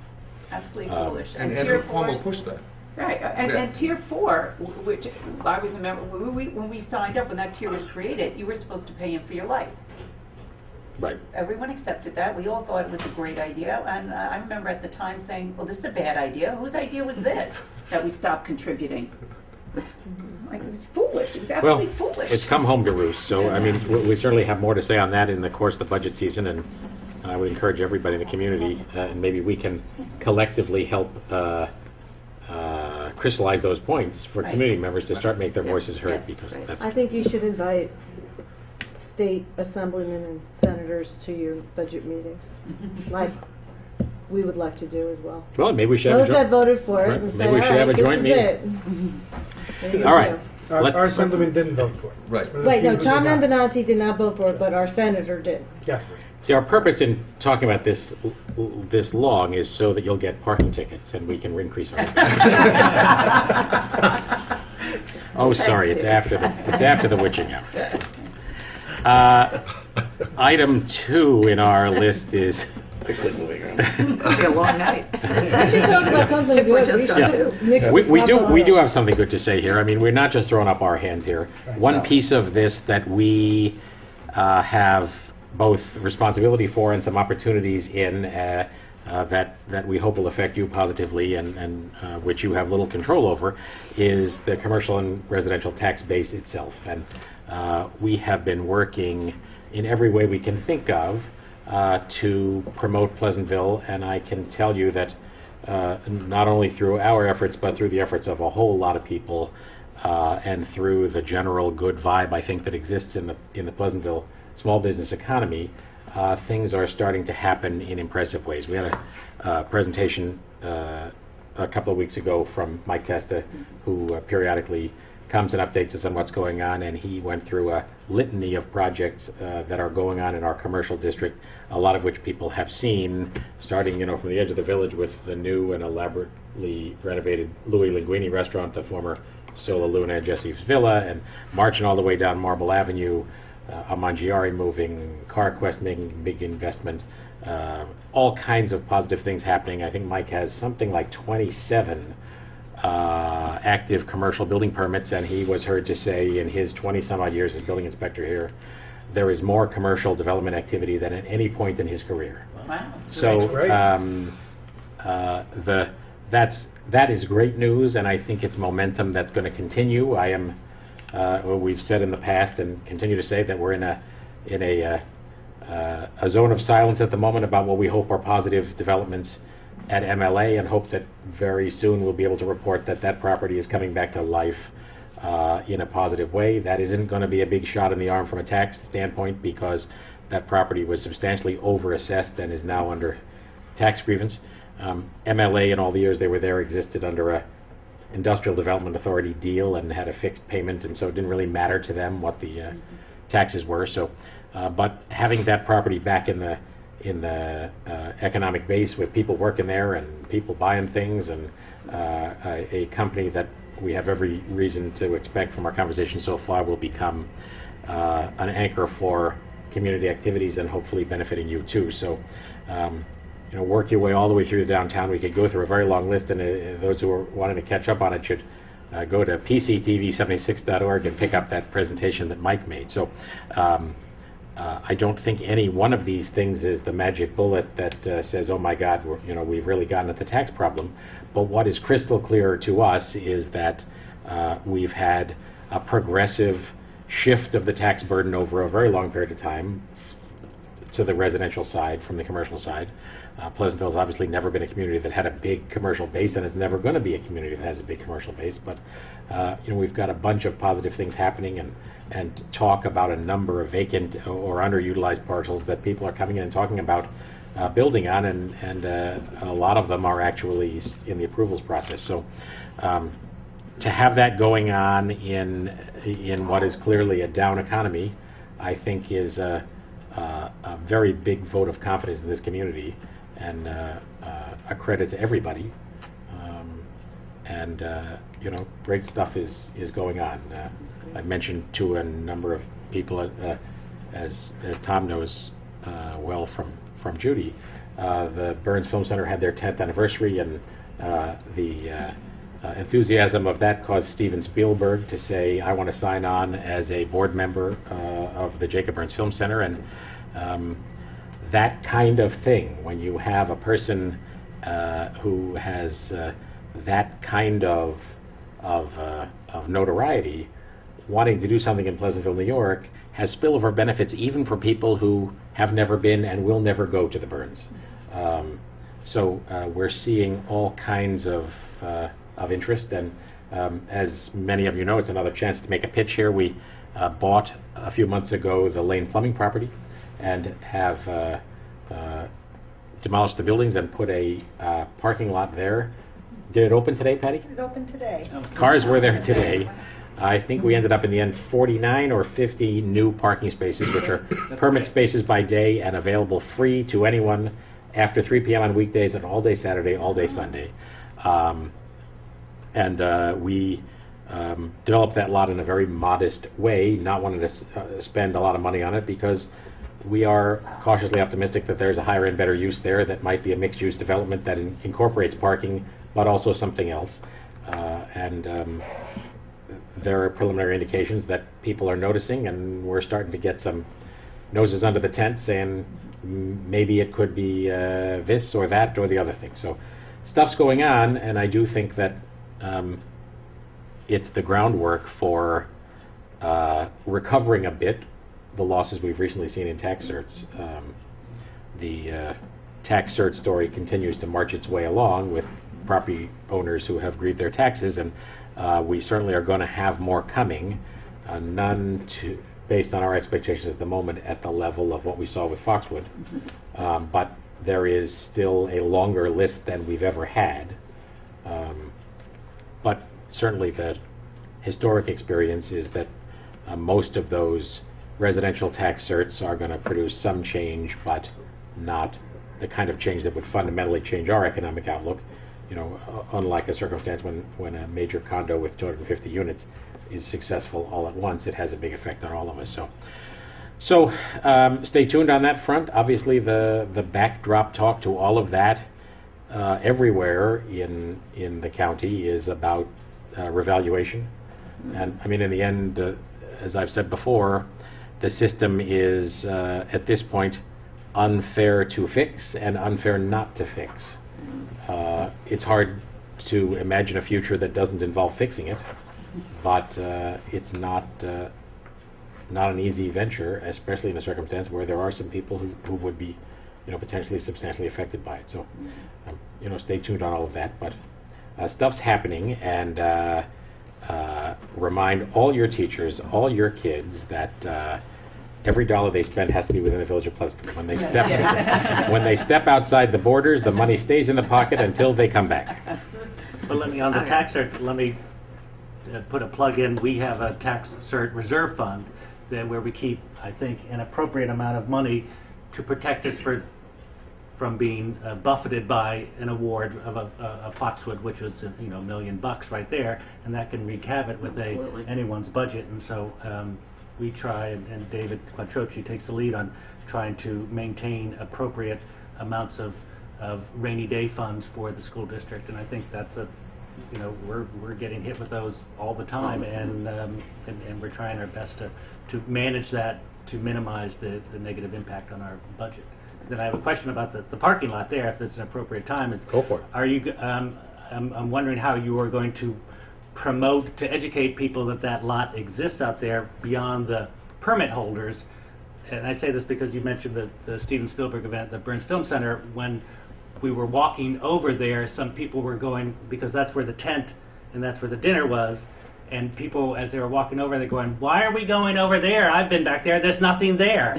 Absolutely foolish. And Tier Cuomo 4 pushed that. Right, and Tier 4, which I was a member, when we signed up, when that tier was created, you were supposed to pay in for your life. Right. Everyone accepted that. We all thought it was a great idea. And I remember at the time saying, well, this is a bad idea. Whose idea was this, that we stopped contributing? Like, it was foolish. It was Well, absolutely foolish. it's come home to roost. So, I mean, we certainly have more to say on that in the course of the budget season, and I would encourage everybody in the community, and maybe we can collectively help crystallize those points for Right. community members to start make their voices heard, Yes, because right. that's I think you should invite state assemblymen and senators to your budget meetings, like we would like to do as well. well, maybe we should have Those a that joint. voted for it Right. and say, Maybe all we should have a right, this joint is meeting. it. There you All right. go. Let's- Our assemblyman didn't vote for it. Right. It's one of the Wait, no, few who Tom did not. Ambenanti did not vote for it, but our senator did. Yes. See, our purpose in talking about this long is so that you'll get parking tickets and we can increase our. Oh, sorry, it's after the witching hour. Item 2 in our list is. Quickly moving on. It'll be a long night. We should talk about something If we're good. We just should on two. mix We this up a do little. have something good to say here. I mean, we're not just throwing up our hands here. One piece of this that we have both responsibility for and some opportunities in that we hope will affect you positively and which you have little control over is the commercial and residential tax base itself. And we have been working in every way we can think of to promote Pleasantville, and I can tell you that not only through our efforts, but through the efforts of a whole lot of people, and through the general good vibe I think that exists in the Pleasantville small business economy, things are starting to happen in impressive ways. We had a presentation a couple of weeks ago from Mike Testa, who periodically comes and updates us on what's going on, and he went through a litany of projects that are going on in our commercial district, a lot of which people have seen, starting from the edge of the village with the new and elaborately renovated Louis Linguini restaurant, the former Sola Luna Jesse's Villa, and marching all the way down Marble Avenue, Amangiari moving, CarQuest making a big investment, all kinds of positive things happening. I think Mike has something like 27 active commercial building permits, and he was heard to say in his 20-some-odd years as building inspector here, there is more commercial development activity than at any point in his career. Wow. So That's great. that is great news, and I think it's momentum that's going to continue. We've said in the past and continue to say that we're in a zone of silence at the moment about what we hope are positive developments at MLA, and hope that very soon we'll be able to report that property is coming back to life in a positive way. That isn't going to be a big shot in the arm from a tax standpoint, because that property was substantially overassessed and is now under tax grievance. MLA, in all the years they were there, existed under a Industrial Development Authority deal and had a fixed payment, and so it didn't really matter to them what the taxes were. So, but having that property back in the economic base with people working there and people buying things, and a company that we have every reason to expect from our conversation so far will become an anchor for community activities and hopefully benefiting you too. So, work your way all the way through the downtown. We could go through a very long list, and those who are wanting to catch up on it should go to pctv76.org and pick up that presentation that Mike made. So I don't think any one of these things is the magic bullet that says, oh my God, we've really gotten at the tax problem. But what is crystal clear to us is that we've had a progressive shift of the tax burden over a very long period of time to the residential side from the commercial side. Pleasantville's obviously never been a community that had a big commercial base, and it's never going to be a community that has a big commercial base. But we've got a bunch of positive things happening, and talk about a number of vacant or underutilized parcels that people are coming in and talking about building on, and a lot of them are actually in the approvals process. So to have that going on in what is clearly a down economy, I think is a very big vote of confidence in this community, and a credit to everybody. Great stuff is going on. I mentioned to a number of people, as Tom knows well from Judy, the Burns Film Center had their 10th anniversary, and the enthusiasm of that caused Steven Spielberg to say, I want to sign on as a board member of the Jacob Burns Film Center. And that kind of thing, when you have a person who has that kind of notoriety wanting to do something in Pleasantville, New York, has spillover benefits even for people who have never been and will never go to the Burns. So we're seeing all kinds of interest, and as many of you know, it's another chance to make a pitch here. We bought a few months ago the Lane Plumbing property and have demolished the buildings and put a parking lot there. Did it open today, Patty? It opened today. Cars were there today. I think we ended up in the end 49 or 50 new parking spaces, which are permit spaces by day and available free to anyone after 3 p.m. on weekdays and all day Saturday, all day Sunday. We developed that lot in a very modest way, not wanting to spend a lot of money on it, because we are cautiously optimistic that there's a higher and better use there that might be a mixed-use development that incorporates parking, but also something else. There are preliminary indications that people are noticing, and we're starting to get some noses under the tent saying maybe it could be this or that or the other thing. So stuff's going on, and I do think that it's the groundwork for recovering a bit the losses we've recently seen in tax certs. The tax cert story continues to march its way along with property owners who have grieved their taxes, and we certainly are going to have more coming, based on our expectations at the moment, at the level of what we saw with Foxwood. But there is still a longer list than we've ever had. But certainly the historic experience is that most of those residential tax certs are going to produce some change, but not the kind of change that would fundamentally change our economic outlook. Unlike a circumstance when a major condo with 250 units is successful all at once, it has a big effect on all of us. So stay tuned on that front. Obviously, the backdrop talk to all of that everywhere in the county is about revaluation. And I mean, in the end, as I've said before, the system is at this point unfair to fix and unfair not to fix. It's hard to imagine a future that doesn't involve fixing it, but it's not an easy venture, especially in a circumstance where there are some people who would be, potentially substantially affected by it. So, stay tuned on all of that. But stuff's happening, and remind all your teachers, all your kids that every dollar they spend has to be within the village of Pleasantville. When they step outside the borders, the money stays in the pocket until they come back. But on the tax cert, let me put a plug in. We have a tax cert reserve fund where we keep, I think, an appropriate amount of money to protect us from being buffeted by an award of a Foxwood, which was $1 million right there, and that can wreak havoc with anyone's budget. And so we try, and David Quattrochi takes the lead on trying to maintain appropriate amounts of rainy day funds for the school district. And I think that's we're getting hit with those all the time, and we're trying our best to manage that to minimize the negative impact on our budget. Then I have a question about the parking lot there, if it's an appropriate time. Go for it. Are you? I'm wondering how you are going to promote, to educate people that lot exists out there beyond the permit holders, and I say this because you mentioned the Steven Spielberg event, the Burns Film Center. When we were walking over there, some people were going, because that's where the tent and that's where the dinner was, and people, as they were walking over, they're going, "Why are we going over there? I've been back there. There's nothing there."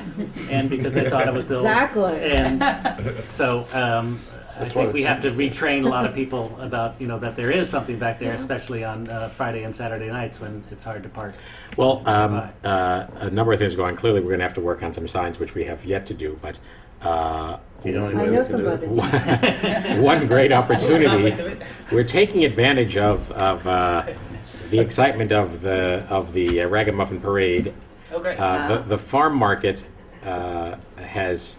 And because they thought it was Bill. Exactly. And so I think we have to retrain a lot of people about, that there is something back there, especially on Friday and Saturday nights when it's hard to park. Well, a number of things going. Clearly, we're going to have to work on some signs, which we have yet to do. But You know, I know somebody. one great opportunity. We're taking advantage of the excitement of the Ragamuffin Parade. Okay. The farm market has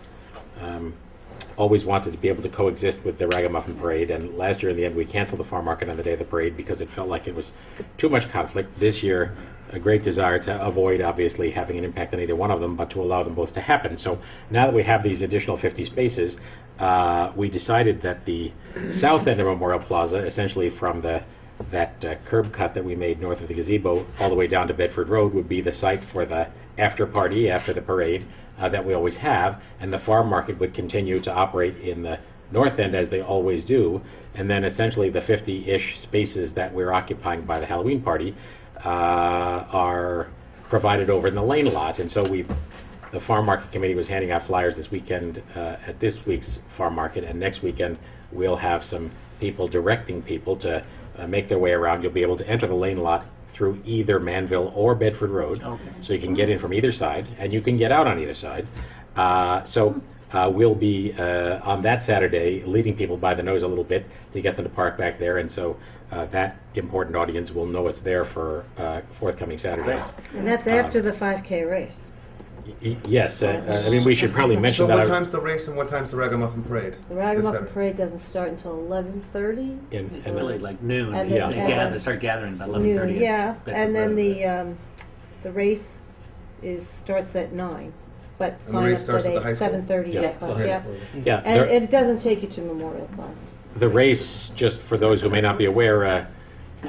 always wanted to be able to coexist with the Ragamuffin Parade, and last year in the end we canceled the farm market on the day of the parade because it felt like it was too much conflict. This year, a great desire to avoid obviously having an impact on either one of them, but to allow them both to happen. So now that we have these additional 50 spaces, we decided that the south end of Memorial Plaza, essentially from that curb cut that we made north of the gazebo all the way down to Bedford Road, would be the site for the after party after the parade that we always have, and the farm market would continue to operate in the north end as they always do, and then essentially the 50-ish spaces that we're occupying by the Halloween party are provided over in the lane lot. And so the farm market committee was handing out flyers this weekend at this week's farm market, and next weekend we'll have some people directing people to make their way around. You'll be able to enter the lane lot through either Manville or Bedford Road, so you can get in from either side, and you can get out on either side. So we'll be on that Saturday leading people by the nose a little bit to get them to park back there, and so that important audience will know it's there for forthcoming Saturdays. And that's after the 5K race. Yes, I mean, we should probably mention So that. what time's the race and what time's the Ragamuffin Parade? The Ragamuffin Saturday? Parade doesn't start until 11:30. And Really, like noon. And They then- start gathering about Noon, 11:30. at yeah, Bedford and then Road. the race starts at 9, but the sign race ups starts at at the 8, high school? 7:30. Yeah. Yeah, And it doesn't take you to Memorial Plaza. the race, just for those who may not be aware,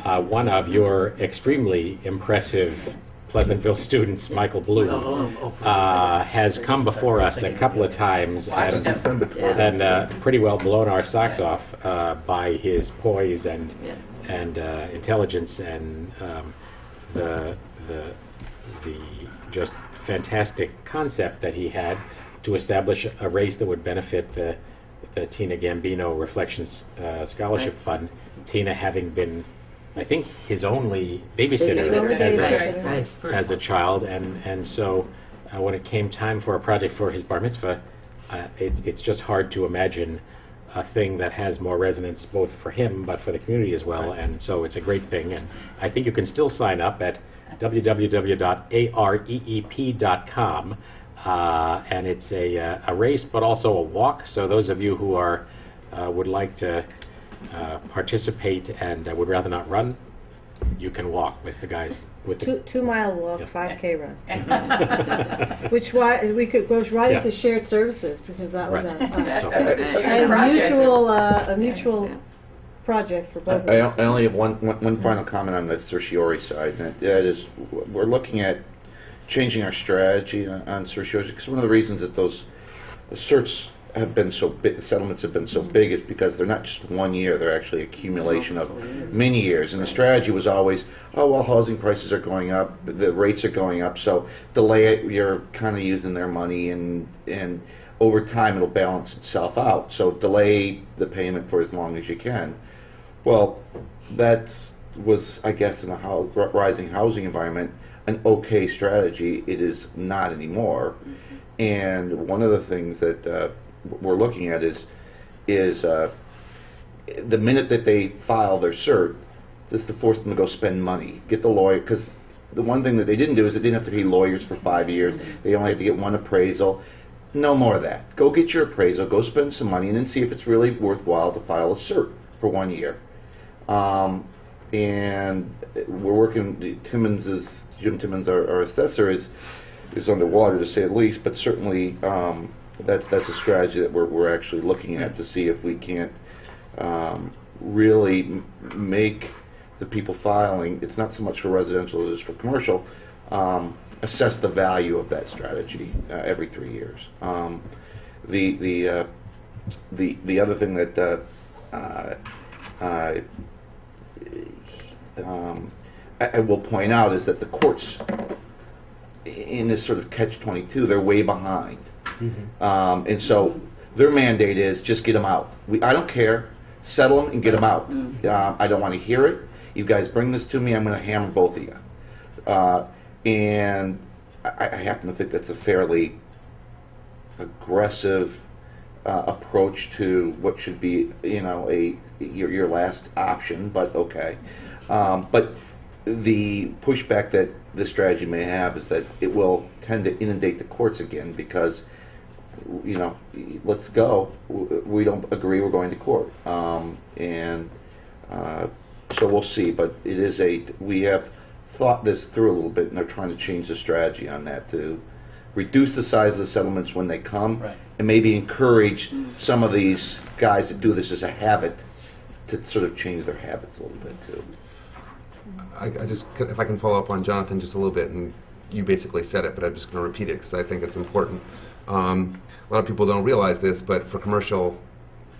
one of your extremely impressive Pleasantville students, Michael Blue, has come before us a couple of times and pretty well blown our socks off by his poise and intelligence and the just fantastic concept that he had to establish a race that would benefit the Tina Gambino Reflections Scholarship Fund. Tina having been, I think, his only babysitter as a child, and so when it came time for a project for his bar mitzvah, it's just hard to imagine a thing that has more resonance both for him but for the community as well, and so it's a great thing. And I think you can still sign up at www.areep.com, and it's a race but also a walk, so those of you who would like to participate and would rather not run, you can walk with the guys with the 2-mile walk, Yeah. 5K run. Which goes right into shared services, because that was Right. a mutual project for both of us. I only have one final comment on the Certiorari side, and that is we're looking at changing our strategy on Certiorari, because one of the reasons that those certs have been so big, the settlements have been so big, is because they're not just 1 year, they're actually accumulation of many years. And the strategy was always, oh, well, housing prices are going up, the rates are going up, so delay it, you're kind of using their money, and over time it'll balance itself out. So delay the payment for as long as you can. Well, that was, I guess, in a rising housing environment, an okay strategy. It is not anymore. And one of the things that we're looking at is the minute that they file their cert, just to force them to go spend money, get the lawyer, because the one thing that they didn't do is they didn't have to pay lawyers for 5 years. They only had to get one appraisal. No more of that. Go get your appraisal, go spend some money, and then see if it's really worthwhile to file a cert for 1 year. And we're working, Jim Timmons, our assessor, is underwater, to say the least, but certainly that's a strategy that we're actually looking at to see if we can't really make the people filing, it's not so much for residential as for commercial, assess the value of that strategy every 3 years. The other thing that I will point out is that the courts, in this sort of catch-22, they're way behind. And so their mandate is just get them out. I don't care. Settle them and get them out. I don't want to hear it. You guys bring this to me, I'm going to hammer both of you. And I happen to think that's a fairly aggressive approach to what should be, your last option, but okay. But the pushback that this strategy may have is that it will tend to inundate the courts again because, let's go. We don't agree, we're going to court. So we'll see, but we have thought this through a little bit, and they're trying to change the strategy on that to reduce the size of the settlements when they come, Right. and maybe encourage some of these guys that do this as a habit to sort of change their habits a little bit too. If I can follow up on Jonathan just a little bit, and you basically said it, but I'm just going to repeat it because I think it's important. A lot of people don't realize this, but for commercial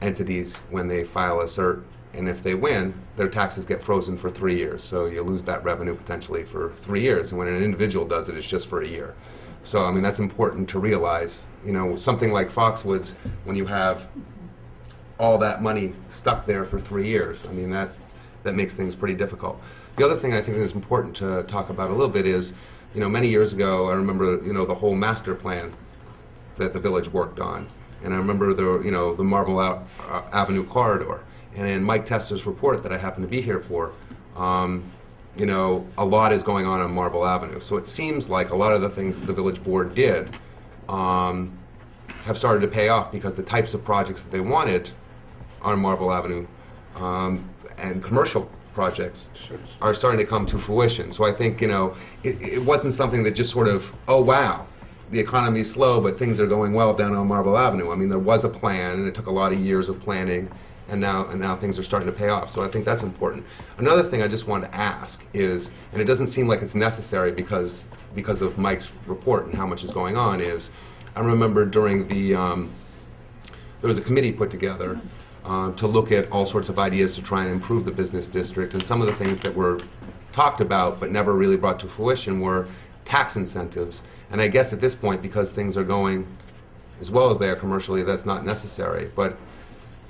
entities, when they file a cert, and if they win, their taxes get frozen for 3 years. So you lose that revenue potentially for 3 years. And when an individual does it, it's just for a year. So, I mean, that's important to realize. Something like Foxwoods, when you have all that money stuck there for 3 years, I mean, that makes things pretty difficult. The other thing I think is important to talk about a little bit is, many years ago, I remember, the whole master plan that the village worked on. And I remember the Marble Avenue corridor. And in Mike Tester's report that I happen to be here for, a lot is going on Marble Avenue. So it seems like a lot of the things that the village board did have started to pay off because the types of projects that they wanted on Marble Avenue and commercial projects are starting to come to fruition. So I think, it wasn't something that just sort of, oh wow, the economy's slow, but things are going well down on Marble Avenue. I mean, there was a plan, and it took a lot of years of planning, and now things are starting to pay off. So I think that's important. Another thing I just wanted to ask is, and it doesn't seem like it's necessary because of Mike's report and how much is going on, is I remember during there was a committee put together to look at all sorts of ideas to try and improve the business district, and some of the things that were talked about but never really brought to fruition were tax incentives. And I guess at this point, because things are going as well as they are commercially, that's not necessary. But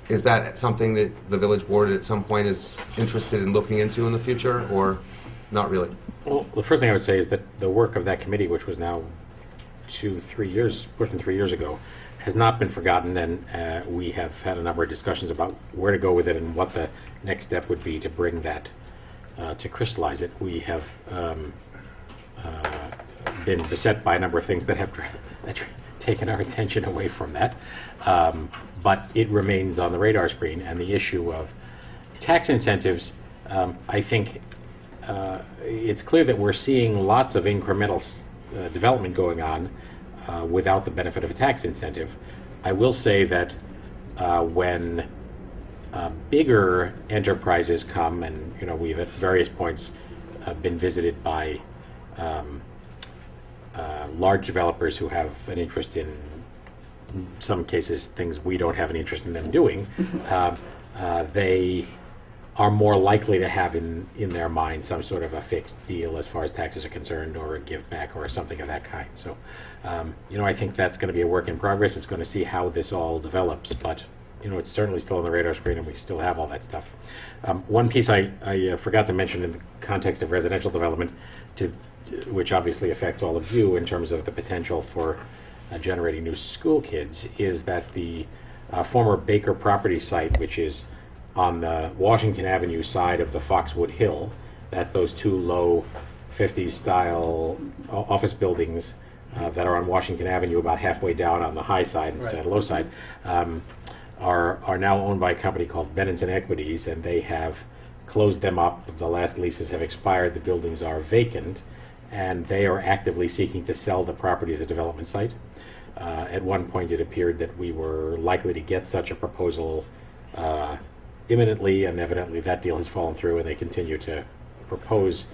is that something that the village board at some point is interested in looking into in the future, or not really? Well, the first thing I would say is that the work of that committee, which was now 3 years, pushing 3 years ago, has not been forgotten, and we have had a number of discussions about where to go with it and what the next step would be to bring that, to crystallize it. We have been beset by a number of things that have taken our attention away from that. But it remains on the radar screen, and the issue of tax incentives, I think it's clear that we're seeing lots of incremental development going on without the benefit of a tax incentive. I will say that when bigger enterprises come, and we've at various points been visited by large developers who have an interest in some cases things we don't have an interest in them doing, they are more likely to have in their mind some sort of a fixed deal as far as taxes are concerned, or a give back or something of that kind. So I think that's going to be a work in progress. It's going to see how this all develops, but it's certainly still on the radar screen, and we still have all that stuff. One piece I forgot to mention in the context of residential development, which obviously affects all of you in terms of the potential for generating new school kids, is that the former Baker property site, which is on the Washington Avenue side of the Foxwood Hill, that those two low 50s style office buildings that are on Washington Avenue about halfway down on the high side instead of the low side, are now owned by a company called Benenson Equities, and they have closed them up. The last leases have expired. The buildings are vacant, and they are actively seeking to sell the property as a development site. At one point it appeared that we were likely to get such a proposal imminently, and evidently that deal has fallen through, and they continue to propose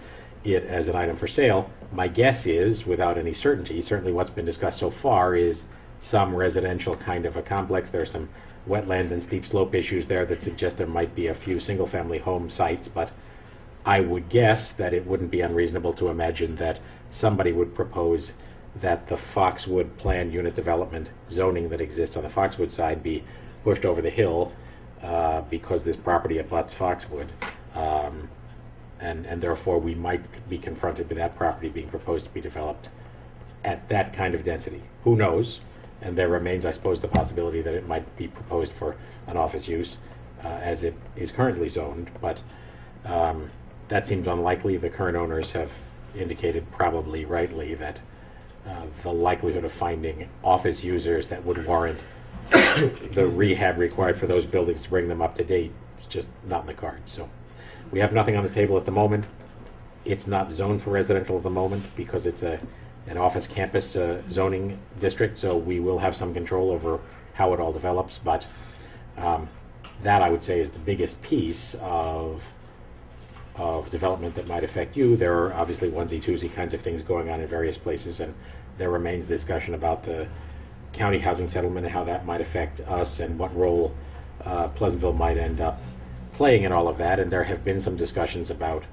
it as an item for sale. My guess is, without any certainty, certainly what's been discussed so far is some residential kind of a complex. There are some wetlands and steep slope issues there that suggest there might be a few single-family home sites, but I would guess that it wouldn't be unreasonable to imagine that somebody would propose that the Foxwood planned unit development zoning that exists on the Foxwood side be pushed over the hill because this property abuts Foxwood. And therefore we might be confronted with that property being proposed to be developed at that kind of density. Who knows? And there remains, I suppose, the possibility that it might be proposed for an office use as it is currently zoned, but that seems unlikely. The current owners have indicated, probably rightly, that the likelihood of finding office users that would warrant the rehab required for those buildings to bring them up to date is just not in the cards. So we have nothing on the table at the moment. It's not zoned for residential at the moment because it's an office campus zoning district, so we will have some control over how it all develops, but that I would say is the biggest piece of development that might affect you. There are obviously onesie-twosie kinds of things going on in various places, and there remains discussion about the county housing settlement and how that might affect us and what role Pleasantville might end up playing in all of that. And there have been some discussions about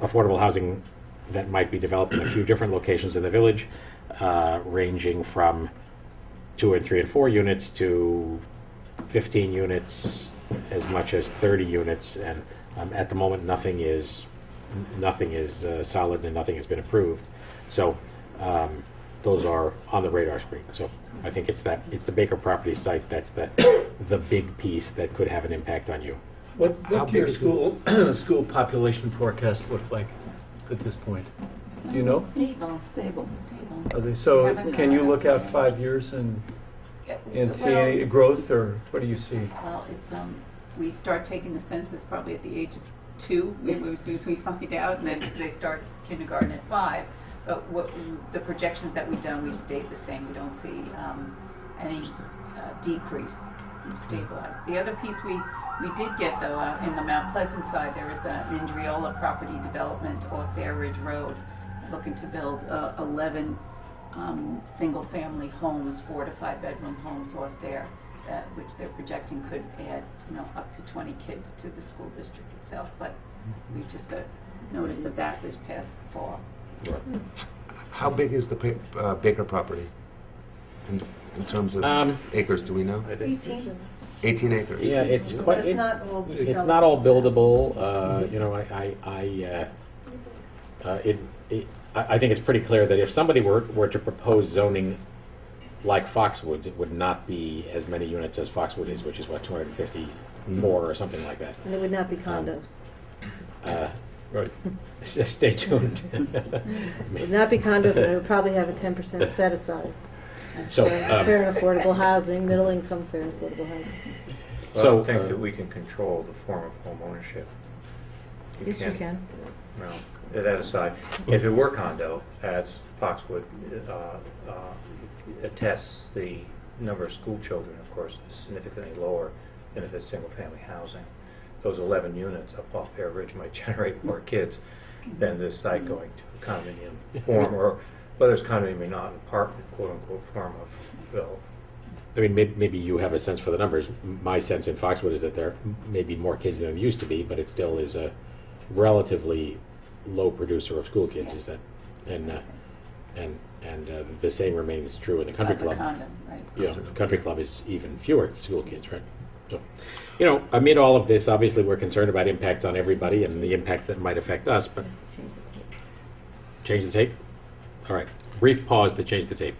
affordable housing that might be developed in a few different locations in the village, ranging from 2 and 3 and 4 units to 15 units, as much as 30 units, and at the moment nothing is solid and nothing has been approved. So those are on the radar screen. So I think it's the Baker property site that's the big piece that could have an impact on you. What How do big your is school population forecast look like at this point? Do you know? Stable. Are they, so can you look out 5 years and see any growth, or what do you see? Well, it's we start taking the census probably at the age of 2, as soon as we find out, and then they start kindergarten at 5. But the projections that we've done, we've stayed the same. We don't see any decrease. We've stabilized. The other piece we did get, though, in the Mount Pleasant side, there is an Indriola property development off Bear Ridge Road, looking to build 11 single-family homes, 4 to 5 bedroom homes off there, which they're projecting could add, up to 20 kids to the school district itself. But we've just got notice that that this past fall. How big is the Baker property in terms of acres? Do we know? 18. 18 acres. Yeah, it's quite. It's not all It's not all buildable. I think it's pretty clear that if somebody were to propose zoning like Foxwoods, it would not be as many units as Foxwood is, which is what, 254 or something like that. And it would not be condos. Right. Stay tuned. It would not be condos, and it would probably have a 10% set aside. So, Fair and affordable housing, middle income, fair and affordable housing. So I think that we can control the form of home ownership. Yes, you can. Well, that aside, if it were condo, as Foxwood attests, the number of school children, of course, is significantly lower than if it's single-family housing. Those 11 units up off Bear Ridge might generate more kids than this site going to a condominium form, or whether it's condominium or not, apartment, quote-unquote, form of Bill. I mean, maybe you have a sense for the numbers. My sense in Foxwood is that there may be more kids than there used to be, but it still is a relatively low producer of school kids. Is that, and the same remains true in the country club. Condom, right. Yeah, the country club is even fewer school kids, right? So, amid all of this, obviously we're concerned about impacts on everybody and the impacts that might affect us. But change the tape. All right, brief pause to change the tape.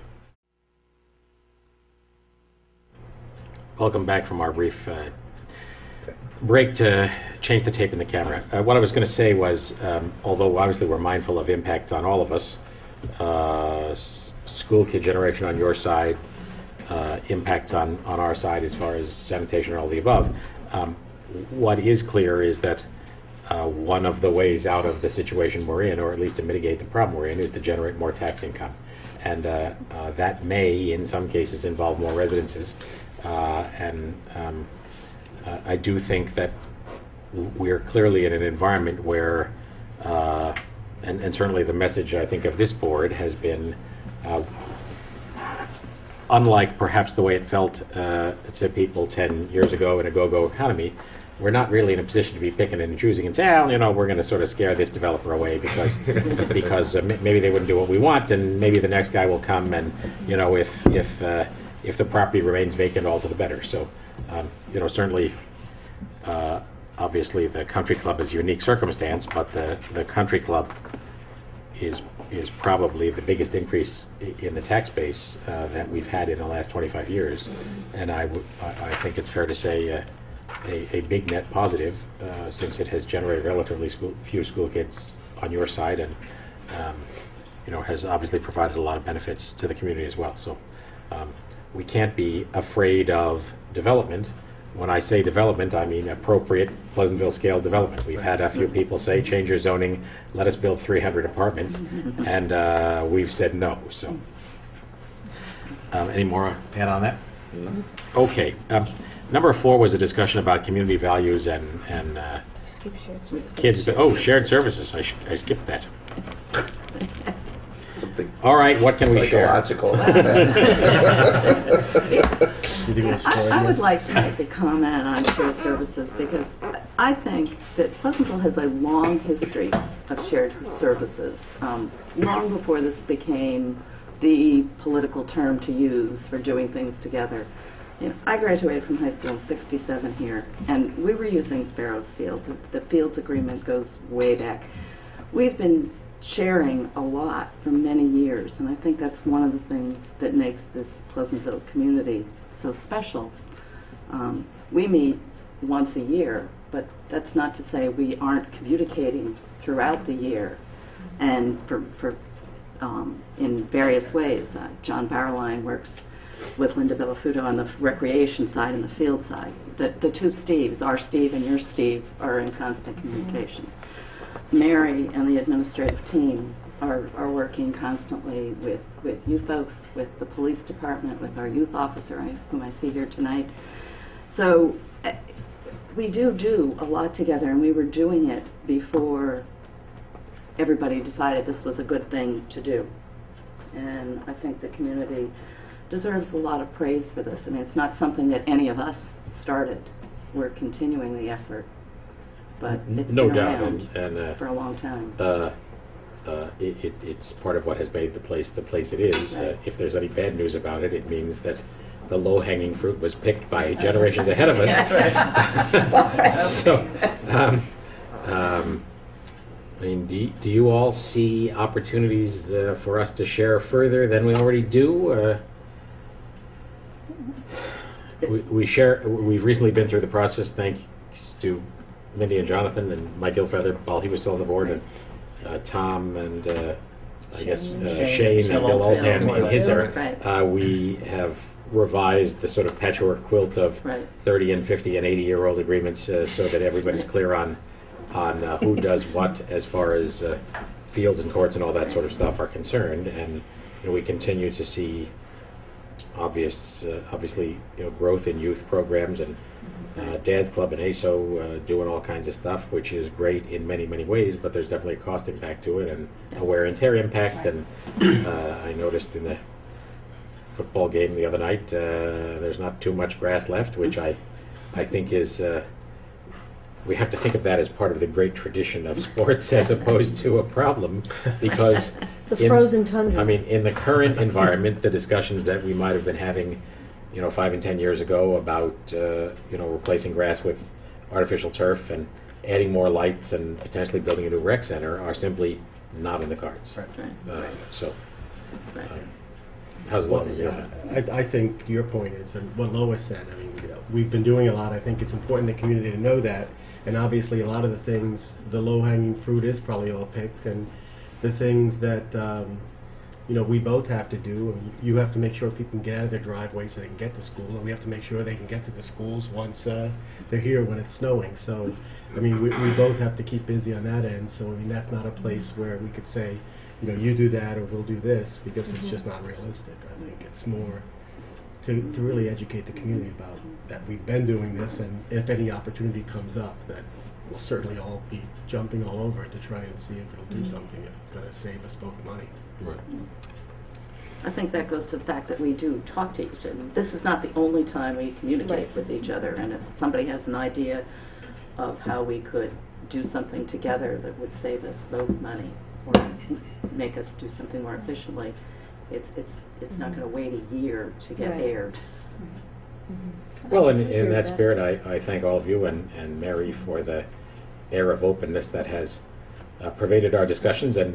Welcome back from our brief break to change the tape in the camera. What I was going to say was, although obviously we're mindful of impacts on all of us, school kid generation on your side, impacts on our side as far as sanitation and all the above, what is clear is that one of the ways out of the situation we're in, or at least to mitigate the problem we're in, is to generate more tax income. And that may, in some cases, involve more residences. I do think that we're clearly in an environment where, and certainly the message I think of this board has been, unlike perhaps the way it felt to people 10 years ago in a go-go economy, we're not really in a position to be picking and choosing and say, oh, you know, we're going to sort of scare this developer away because maybe they wouldn't do what we want, and maybe the next guy will come, and you know, if the property remains vacant, all to the better. So, you know, certainly, obviously, the country club is a unique circumstance, but the country club is probably the biggest increase in the tax base that we've had in the last 25 years, and I think it's fair to say a big net positive since it has generated relatively few school kids on your side, and you know, has obviously provided a lot of benefits to the community as well. So we can't be afraid of development. When I say development, I mean appropriate Pleasantville scale development. We've had a few people say, change your zoning, let us build 300 apartments, and we've said no. So, any more add on that? No. Okay. Number 4 was a discussion about community values and kids. Oh, shared services. I skipped that. Something All right, what can we share? psychological. I would like to make a comment on shared services because I think that Pleasantville has a long history of shared services. Long before this became the political term to use for doing things together. You know, I graduated from high school in '67 here, and we were using Barrows Fields. The Fields Agreement goes way back. We've been sharing a lot for many years, and I think that's one of the things that makes this Pleasantville community so special. We meet once a year, but that's not to say we aren't communicating throughout the year and in various ways. John Barreline works with Linda Bellafuto on the recreation side and the field side. The two Steves, our Steve and your Steve, are in constant communication. Mary and the administrative team are working constantly with you folks, with the police department, with our youth officer, whom I see here tonight. So we do a lot together, and we were doing it before everybody decided this was a good thing to do. And I think the community deserves a lot of praise for this. I mean, it's not something that any of us started. We're continuing the effort, but it's No been doubt, around and for a long time. it's part of what has made the place it is. Right. If there's any bad news about it, it means that the low-hanging fruit was picked by generations ahead of us. So, I mean, do you all see opportunities for us to share further than we already do? We've recently been through the process, thanks to Mindy and Jonathan and Mike Gilfeather while he was still on the board, and Tom and I guess Shane and Bill Altan in his era. Right. We have revised the sort of patchwork quilt of 30 and 50 and 80-year-old agreements so that everybody's clear on who does what as far as fields and courts and all that sort of stuff are concerned, and you know, we continue to see obviously growth in youth programs and Dad's Club and ASO doing all kinds of stuff, which is great in many ways, but there's definitely a cost impact to it and a wear and tear impact. And I noticed in the football game the other night there's not too much grass left, which I think is we have to think of that as part of the great tradition of sports as opposed to a problem, because The frozen tundra. I mean, in the current environment, the discussions that we might have been having 5 and 10 years ago about replacing grass with artificial turf and adding more lights and potentially building a new rec center are simply not in the cards. How's it I think your point is, and what Lois said, I mean, we've been doing a lot. I think it's important in the community to know that. And obviously a lot of the things, the low-hanging fruit is probably all picked, and the things that we both have to do. I mean, you have to make sure people can get out of their driveway so they can get to school, and we have to make sure they can get to the schools once they're here when it's snowing. So, I mean, we both have to keep busy on that end. So, I mean, that's not a place where we could say, you do that or we'll do this, because it's just not realistic. I think it's more to really educate the community about that we've been doing this, and if any opportunity comes up, that we'll certainly all be jumping all over it to try and see if it'll do something, if it's going to save us both money. I think that goes to the fact that we do talk to each other. This is not the only time we communicate with each other, and if somebody has an idea of how we could do something together that would save us both money or make us do something more efficiently, it's not going to wait a year to get aired. Well, in that spirit, I thank all of you and Mary for the air of openness that has pervaded our discussions, and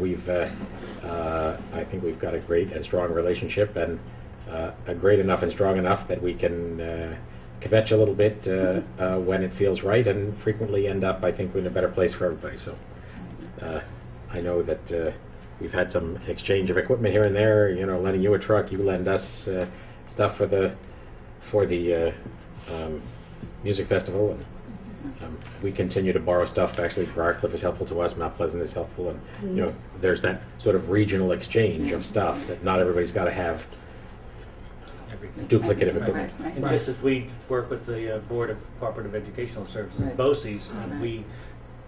I think we've got a great and strong relationship, and a great enough and strong enough that we can kvetch a little bit when it feels right, and frequently end up, I think, in a better place for everybody. So I know that we've had some exchange of equipment here and there, lending you a truck, you lend us stuff for the music festival, and we continue to borrow stuff. Actually, Briarcliff is helpful to us, Mount Pleasant is helpful, and there's that sort of regional exchange of stuff that not everybody's got to have duplicative equipment. And just as we work with the Board of Cooperative Educational Services, BOCES, and we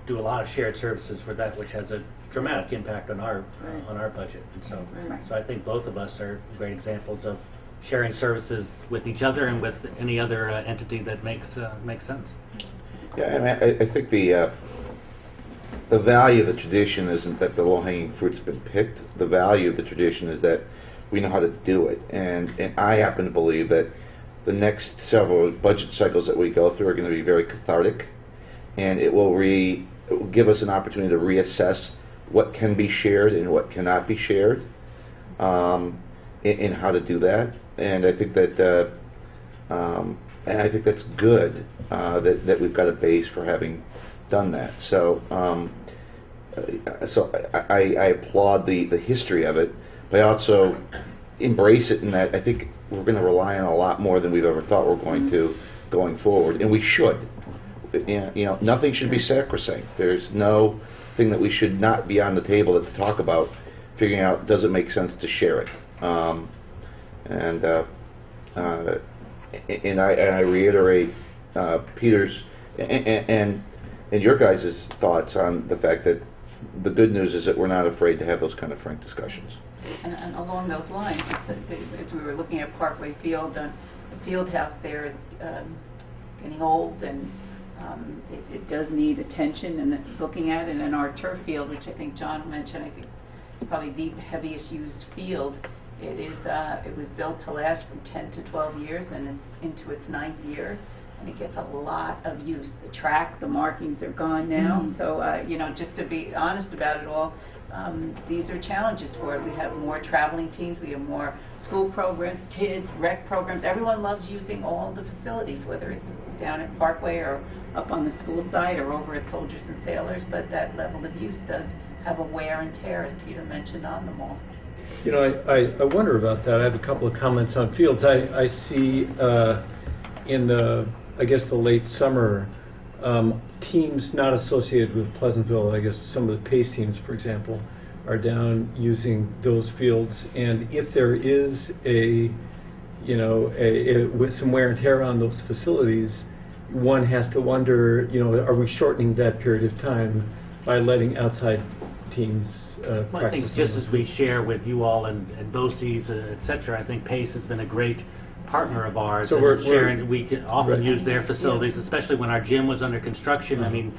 do a lot of shared services for that, which has a dramatic impact on our budget. And so I think both of us are great examples of sharing services with each other and with any other entity that makes sense. Yeah, I mean, I think the value of the tradition isn't that the low-hanging fruit's been picked. The value of the tradition is that we know how to do it. And I happen to believe that the next several budget cycles that we go through are going to be very cathartic, and it will give us an opportunity to reassess what can be shared and what cannot be shared, in how to do that. And I think that that's good, that we've got a base for having done that. So I applaud the history of it, but I also embrace it in that I think we're going to rely on a lot more than we've ever thought we're going to going forward, and we should. Nothing should be sacrosanct. There's no thing that we should not be on the table to talk about, figuring out does it make sense to share it. And I reiterate Peter's and your guys' thoughts on the fact that the good news is that we're not afraid to have those kind of frank discussions. And along those lines, as we were looking at Parkway Field, the field house there is getting old, and it does need attention and looking at it. And our turf field, which I think John mentioned, I think probably the heaviest used field. It was built to last from 10 to 12 years, and it's into its 9th year, and it gets a lot of use. The track, the markings are gone now. So, just to be honest about it all, these are challenges for it. We have more traveling teams, we have more school programs, kids, rec programs. Everyone loves using all the facilities, whether it's down at Parkway or up on the school side or over at Soldiers and Sailors, but that level of use does have a wear and tear, as Peter mentioned, on them all. I wonder about that. I have a couple of comments on fields. I see in the late summer, teams not associated with Pleasantville, I guess some of the PACE teams, for example, are down using those fields. And if there is with some wear and tear on those facilities, one has to wonder, are we shortening that period of time by letting outside teams practice? Well, I think just as we share with you all and BOCES, et cetera, I think PACE has been a great partner of ours. So we can often use their facilities, especially when our gym was under construction. I mean,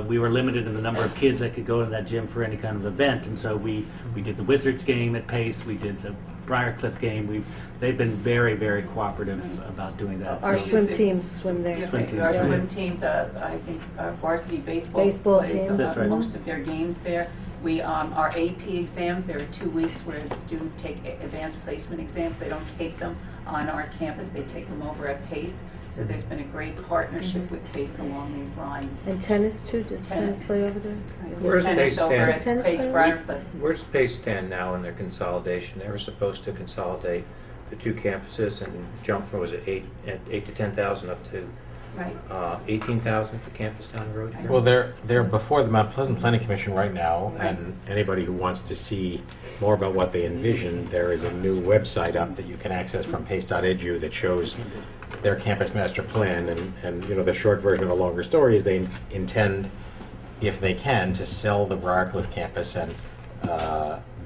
we were limited in the number of kids that could go to that gym for any kind of event, and so we did the Wizards game at PACE, we did the Briarcliff game. They've been very, very cooperative about doing that. Our swim teams swim there. Our swim teams, I think our varsity baseball plays team. That's right. Most of their games there. Our AP exams, there are 2 weeks where the students take advanced placement exams. They don't take them on our campus, they take them over at PACE. So there's been a great partnership with PACE along these lines. And tennis too? Does tennis play over there? Where's Tennis PACE over stand? at Tennis PACE play? Briarcliff. Where's PACE stand now in their consolidation? They were supposed to consolidate the two campuses and jump from, was it 8 to 10,000 up to Right. 18,000 for campus down the road here. Well, they're before the Mount Pleasant Planning Commission right now, and anybody who wants to see more about what they envision, there is a new website up that you can access from pace.edu that shows their campus master plan, and you know, the short version of a longer story is they intend, if they can, to sell the Briarcliff campus and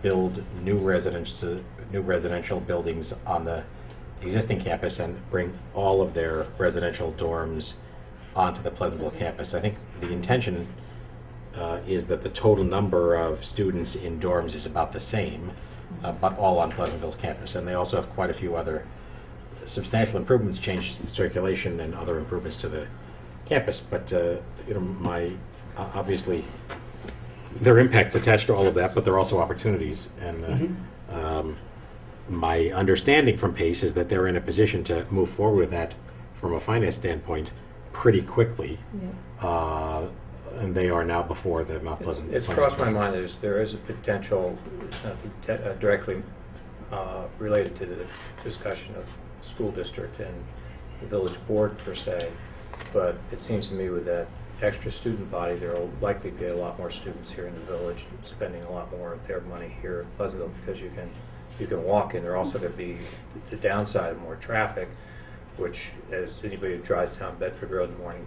build new residential buildings on the existing campus and bring all of their residential dorms onto the Pleasantville campus. I think the intention is that the total number of students in dorms is about the same, but all on Pleasantville's campus. And they also have quite a few other substantial improvements, changes to circulation and other improvements to the campus. But you know, obviously there are impacts attached to all of that, but there are also opportunities. And my understanding from PACE is that they're in a position to move forward with that from a finance standpoint pretty quickly. And they are now before the Mount Pleasant. It's crossed my mind there is a potential, directly related to the discussion of school district and the village board per se, but it seems to me with that extra student body, there will likely be a lot more students here in the village spending a lot more of their money here in Pleasantville, because you can walk in. There are also going to be the downside of more traffic, which, as anybody who drives down Bedford Road in the morning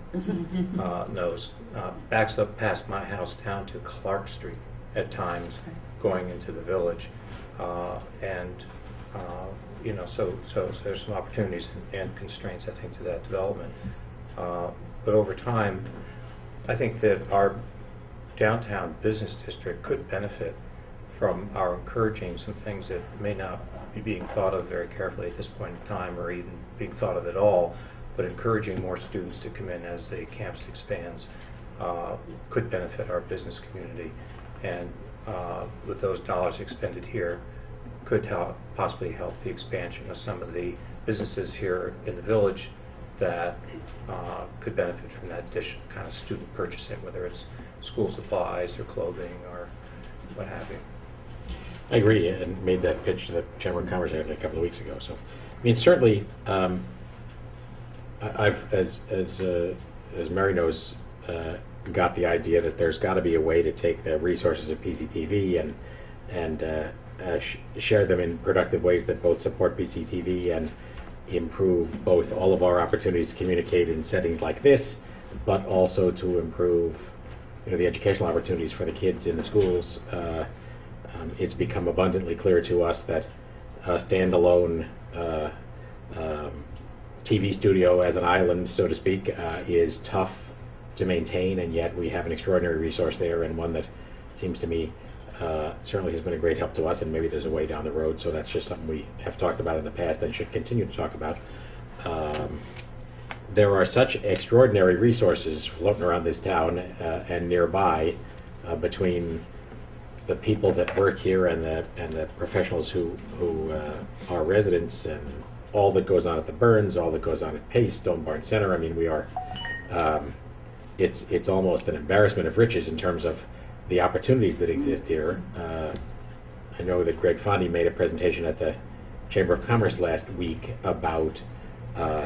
knows, backs up past my house down to Clark Street at times, going into the village, you know, so there's some opportunities and constraints, I think, to that development. But over time, I think that our downtown business district could benefit from our encouraging some things that may not be being thought of very carefully at this point in time, or even being thought of at all, but encouraging more students to come in as the campus expands could benefit our business community. And with those dollars expended here, could possibly help the expansion of some of the businesses here in the village that could benefit from that additional kind of student purchasing, whether it's school supplies or clothing or what have you. I agree, and made that pitch to the Chamber of Commerce a couple of weeks ago. So, I mean, certainly, I've, as Mary knows, got the idea that there's got to be a way to take the resources of PCTV and share them in productive ways that both support PCTV and improve both all of our opportunities to communicate in settings like this, but also to improve, you know, the educational opportunities for the kids in the schools. It's become abundantly clear to us that a standalone TV studio as an island, so to speak, is tough to maintain, and yet we have an extraordinary resource there, and one that seems to me certainly has been a great help to us, and maybe there's a way down the road. So that's just something we have talked about in the past and should continue to talk about. There are such extraordinary resources floating around this town and nearby between the people that work here and the professionals who are residents, and all that goes on at the Burns, all that goes on at Pace, Stone Barn Center. I mean, we are. It's almost an embarrassment of riches in terms of the opportunities that exist here. I know that Greg Fondy made a presentation at the Chamber of Commerce last week about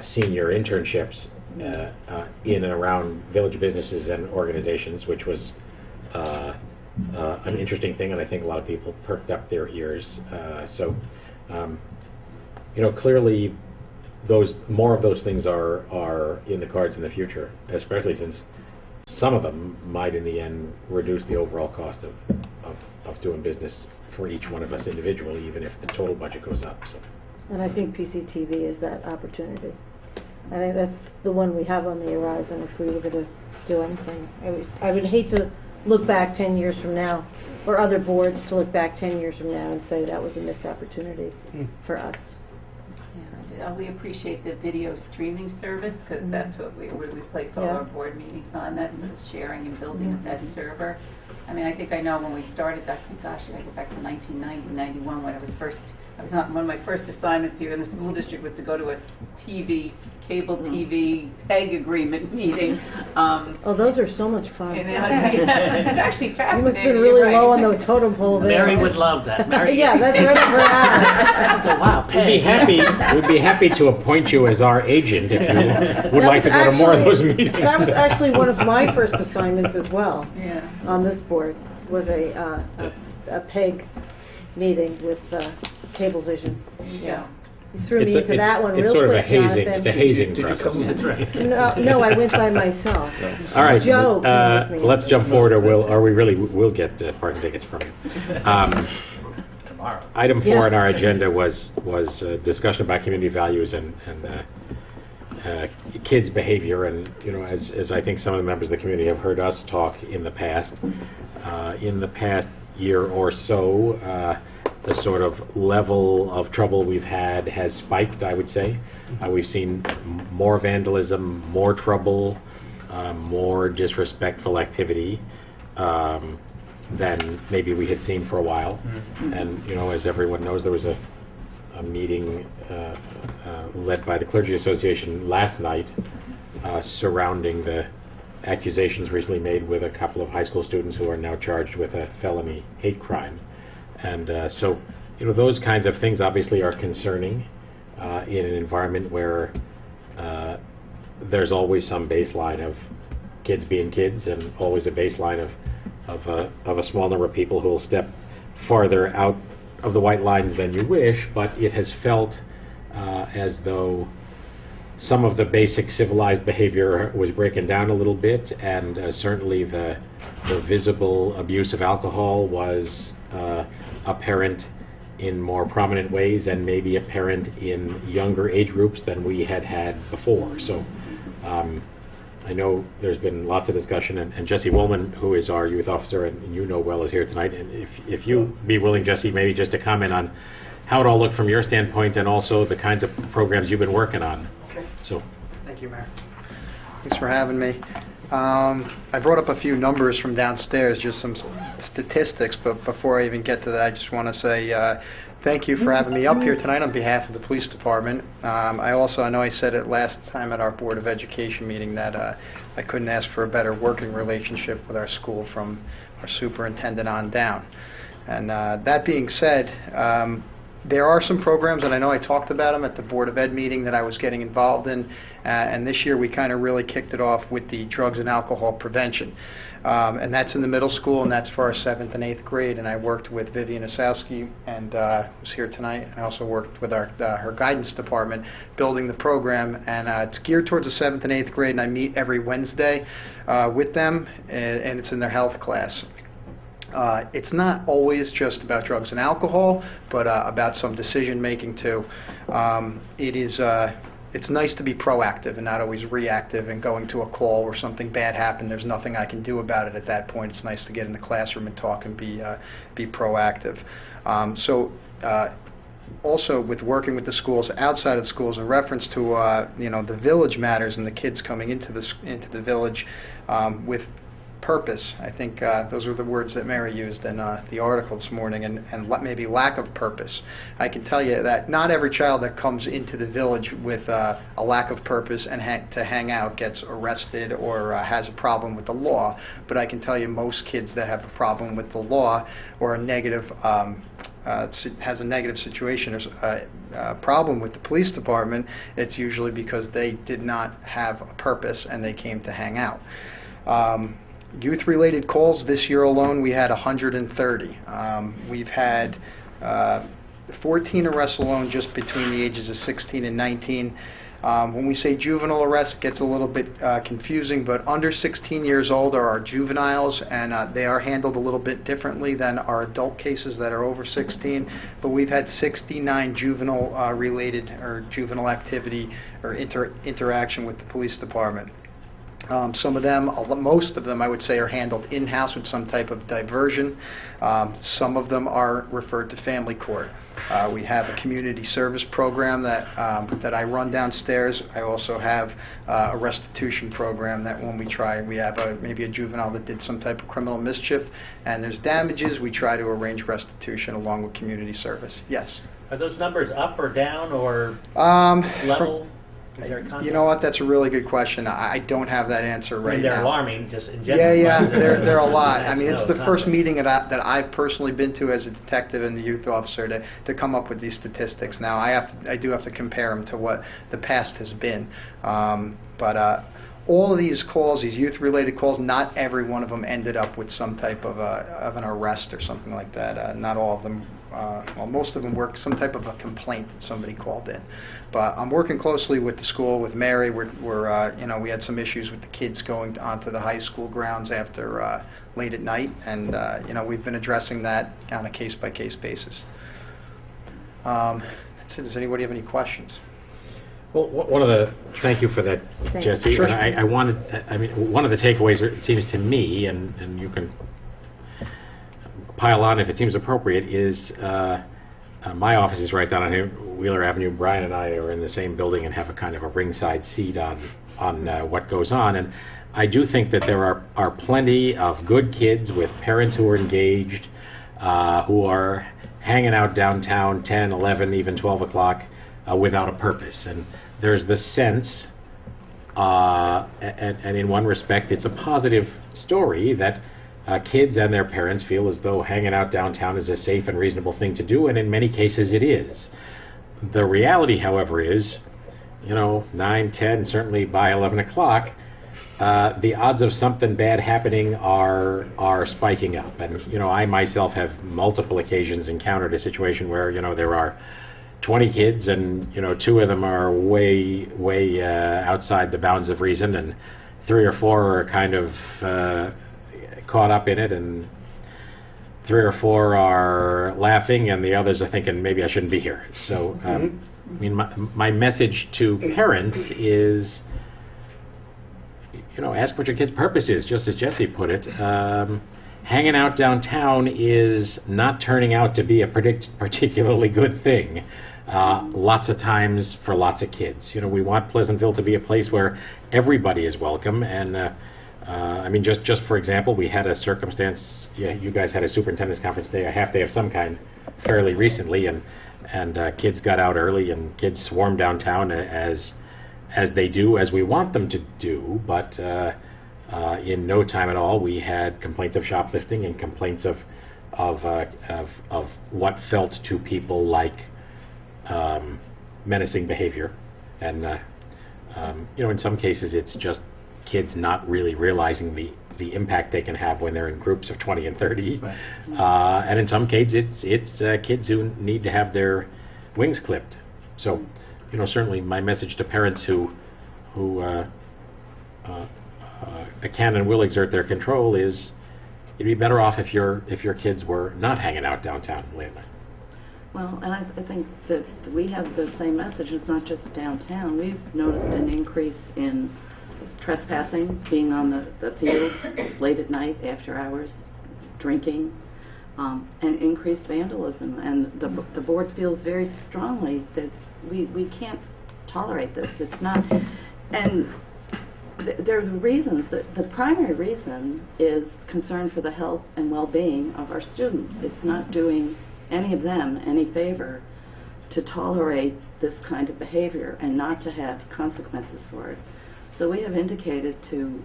senior internships in and around village businesses and organizations, which was an interesting thing, and I think a lot of people perked up their ears. You know, clearly, more of those things are in the cards in the future, especially since some of them might, in the end, reduce the overall cost of doing business for each one of us individually, even if the total budget goes up. So. And I think PCTV is that opportunity. I think that's the one we have on the horizon if we were going to do anything. I would hate to look back 10 years from now, or other boards to look back 10 years from now and say that was a missed opportunity for us. We appreciate the video streaming service, because that's what we place all our board meetings on. That's sort of sharing and building of that server. I mean, I think I know when we started that, gosh, I go back to 1990, 91, when it was first one of my first assignments here in the school district was to go to a cable TV PEG agreement meeting. Oh, those are so much fun. And it's actually You fascinating. must have been really right? low on the totem pole there. Mary would love that. Mary, Yeah, that's right for Adam. wow, We'd be happy to appoint you as our agent if you would like to go to more of those meetings. That was actually one of my first assignments as well Yeah. on this board, was a PEG meeting with Cablevision. Yes. You threw me into that one real It's sort of a quick, hazing. Jonathan. It's a hazing Did you process. come? That's right. No, I went by myself. All right, Joe came with me. let's jump forward, or we really will get parking tickets from you. Tomorrow. Item 4 Yeah. on our agenda was discussion about community values and kids' behavior. And as I think some of the members of the community have heard us talk in the past year or so, the sort of level of trouble we've had has spiked, I would say. We've seen more vandalism, more trouble, more disrespectful activity than maybe we had seen for a while. And, as everyone knows, there was a meeting led by the Clergy Association last night surrounding the accusations recently made with a couple of high school students who are now charged with a felony hate crime. And so, those kinds of things obviously are concerning in an environment where there's always some baseline of kids being kids, and always a baseline of a small number of people who will step farther out of the white lines than you wish. But it has felt as though some of the basic civilized behavior was breaking down a little bit, and certainly the visible abuse of alcohol was apparent in more prominent ways, and maybe apparent in younger age groups than we had before. So I know there's been lots of discussion, and Jesse Woolman, who is our youth officer and well, is here tonight. And if you be willing, Jesse, maybe just to comment on how it all looked from your standpoint, and also the kinds of programs you've been working on. Okay. So, Thank you, Mayor. Thanks for having me. I brought up a few numbers from downstairs, just some statistics, but before I even get to that, I just want to say thank you for having me up here tonight on behalf of the police department. I know I said it last time at our Board of Education meeting that I couldn't ask for a better working relationship with our school from our superintendent on down. And that being said, there are some programs, and I know I talked about them at the Board of Ed meeting that I was getting involved in, and this year we kind of really kicked it off with the drugs and alcohol prevention. And that's in the middle school, and that's for our 7th and 8th grade, and I worked with Vivian Osowski, and who's here tonight, and I also worked with her guidance department building the program, and it's geared towards the 7th and 8th grade, and I meet every Wednesday with them, and it's in their health class. It's not always just about drugs and alcohol, but about some decision making too. It's nice to be proactive and not always reactive and going to a call where something bad happened. There's nothing I can do about it at that point. It's nice to get in the classroom and talk and be proactive. Also with working with the schools, outside of the schools, in reference to the village matters and the kids coming into the village with purpose. I think those are the words that Mary used in the article this morning, and maybe lack of purpose. I can tell you that not every child that comes into the village with a lack of purpose and to hang out gets arrested or has a problem with the law, but I can tell you most kids that have a problem with the law or has a negative situation or a problem with the police department, it's usually because they did not have a purpose and they came to hang out. Youth-related calls, this year alone, we had 130. We've had 14 arrests alone just between the ages of 16 and 19. When we say juvenile arrest, it gets a little bit confusing, but under 16 years old are our juveniles, and they are handled a little bit differently than our adult cases that are over 16. But we've had 69 juvenile-related or juvenile activity or interaction with the police department. Some of them, most of them, I would say, are handled in-house with some type of diversion. Some of them are referred to family court. We have a community service program that I run downstairs. I also have a restitution program that when we have maybe a juvenile that did some type of criminal mischief and there's damages, we try to arrange restitution along with community service. Yes? Are those numbers up or down or Um, level? Is there a You context? know what? That's a really good question. I don't have that answer I right mean, they're now. alarming just in general. Yeah, yeah, but they're a lot. nice I mean, to it's know the first context. meeting of that I've personally been to as a detective and the youth officer to come up with these statistics. Now, I do have to compare them to what the past has been. But all of these calls, these youth-related calls, not every one of them ended up with some type of an arrest or something like that. Not all of them. Well, most of them were some type of a complaint that somebody called in. But I'm working closely with the school, with Mary. We're we had some issues with the kids going onto the high school grounds after late at night, and we've been addressing that on a case-by-case basis. That's it. Does anybody have any questions? Well, thank you for that, Thank Jesse. you. Sure. And one of the takeaways, it seems to me, and you can pile on if it seems appropriate, is my office is right down on Wheeler Avenue. Brian and I are in the same building and have a kind of a ringside seat on what goes on. And I do think that there are plenty of good kids with parents who are engaged, who are hanging out downtown 10, 11, even 12 o'clock without a purpose. And there's the sense, and in one respect, it's a positive story that kids and their parents feel as though hanging out downtown is a safe and reasonable thing to do, and in many cases it is. The reality, however, is, 9, 10, certainly by 11 o'clock, the odds of something bad happening are spiking up. And, I myself have multiple occasions encountered a situation where, there are 20 kids and, 2 of them are way outside the bounds of reason, and 3 or 4 are kind of caught up in it, and 3 or 4 are laughing, and the others are thinking, maybe I shouldn't be here. So, my message to parents is, ask what your kid's purpose is, just as Jesse put it. Hanging out downtown is not turning out to be a particularly good thing. Lots of times for lots of kids. We want Pleasantville to be a place where everybody is welcome, and just for example, we had a circumstance. You guys had a superintendent's conference day, a half day of some kind, fairly recently, and kids got out early, and kids swarmed downtown as they do, as we want them to do. But in no time at all, we had complaints of shoplifting and complaints of what felt to people like menacing behavior, and in some cases, it's just kids not really realizing the impact they can have when they're in groups of 20 and 30. Right. And in some cases, it's kids who need to have their wings clipped. So, certainly my message to parents who can and will exert their control is, you'd be better off if your kids were not hanging out downtown late at night. Well, and I think that we have the same message. It's not just downtown. We've noticed an increase in trespassing, being on the field late at night, after hours, drinking, and increased vandalism. And the board feels very strongly that we can't tolerate this. It's not, and there are reasons. The primary reason is concern for the health and well-being of our students. It's not doing any of them any favor to tolerate this kind of behavior and not to have consequences for it. So we have indicated to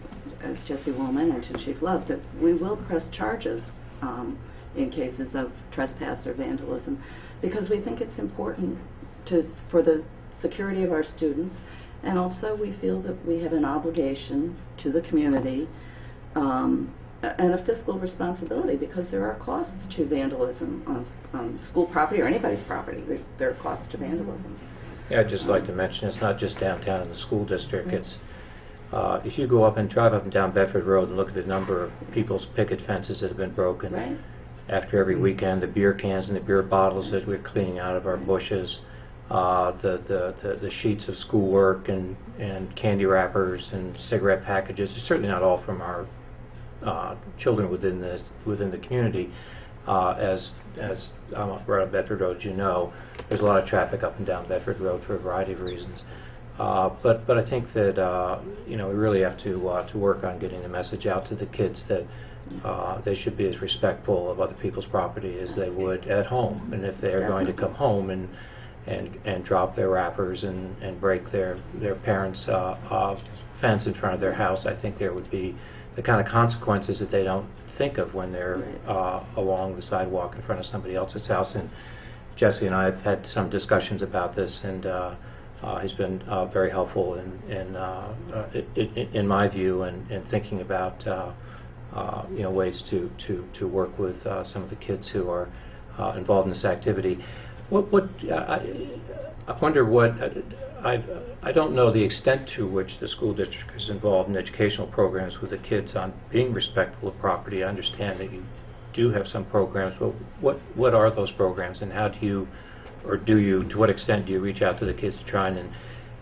Jesse Woolman and to Chief Love that we will press charges in cases of trespass or vandalism, because we think it's important for the security of our students, and also we feel that we have an obligation to the community and a fiscal responsibility, because there are costs to vandalism on school property or anybody's property. There are costs to vandalism. Yeah, I'd just like to mention, it's not just downtown in the school district. It's if you go up and drive up and down Bedford Road and look at the number of people's picket fences that have been broken Right. after every weekend, the beer cans and the beer bottles that we're cleaning out of our bushes, the sheets of schoolwork and candy wrappers and cigarette packages. It's certainly not all from our children within the community. As I'm right on Bedford Road, there's a lot of traffic up and down Bedford Road for a variety of reasons. But I think that we really have to work on getting the message out to the kids that they should be as respectful of other people's property as they would at home. And if they're going to come home and drop their wrappers and break their parents' fence in front of their house, I think there would be the kind of consequences that they don't think of when they're along the sidewalk in front of somebody else's house. And Jesse and I have had some discussions about this, and he's been very helpful in my view, and thinking about ways to work with some of the kids who are involved in this activity. I wonder what I don't know the extent to which the school district is involved in educational programs with the kids on being respectful of property. I understand that you do have some programs, but what are those programs, and how do you, or do you, to what extent do you reach out to the kids to try and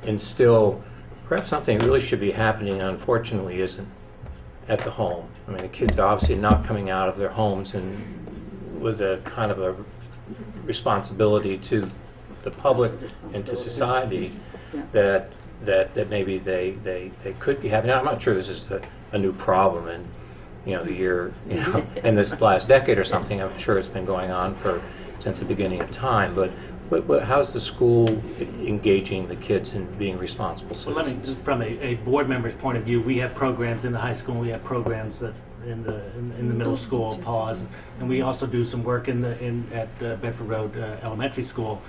instill perhaps something that really should be happening and unfortunately isn't at the home? I mean, the kids are obviously not coming out of their homes and with a kind of a responsibility to the public and to society that maybe they could be having. Now, I'm not sure this is a new problem in the year in this last decade or something. I'm sure it's been going on since the beginning of time. But how's the school engaging the kids in being responsible citizens? Well, from a board member's point of view, we have programs in the high school. We have programs that in the middle school, pause, and we also do some work at Bedford Road Elementary School.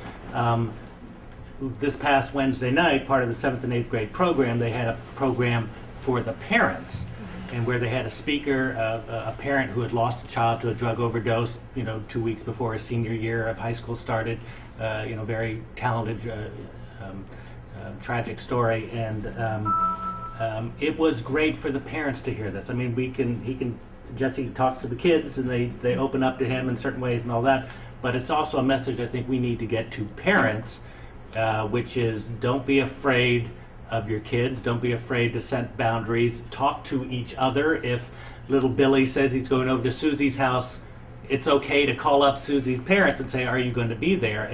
This past Wednesday night, part of the 7th and 8th grade program, they had a program for the parents, and where they had a speaker, a parent who had lost a child to a drug overdose, 2 weeks before his senior year of high school started. Very talented, tragic story, and it was great for the parents to hear this. I mean, Jesse talks to the kids, and they open up to him in certain ways and all that. But it's also a message I think we need to get to parents, which is don't be afraid of your kids. Don't be afraid to set boundaries. Talk to each other. If little Billy says he's going over to Susie's house, it's okay to call up Susie's parents and say, "Are you going to be there?"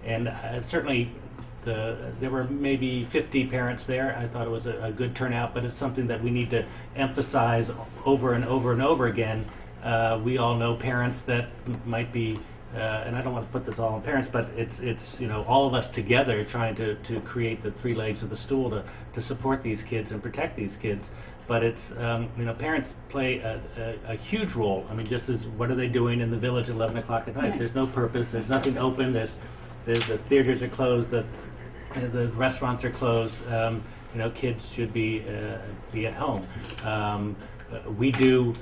And certainly there were maybe 50 parents there. I thought it was a good turnout, but it's something that we need to emphasize over and over and over again. We all know parents that might be, and I don't want to put this all on parents, but it's all of us together trying to create the three legs of the stool to support these kids and protect these kids. But it's parents play a huge role. I mean, just as what are they doing in the village at 11 o'clock at night? Right. There's no purpose. There's nothing open. The theaters are closed. The restaurants are closed. Kids should be at home. We do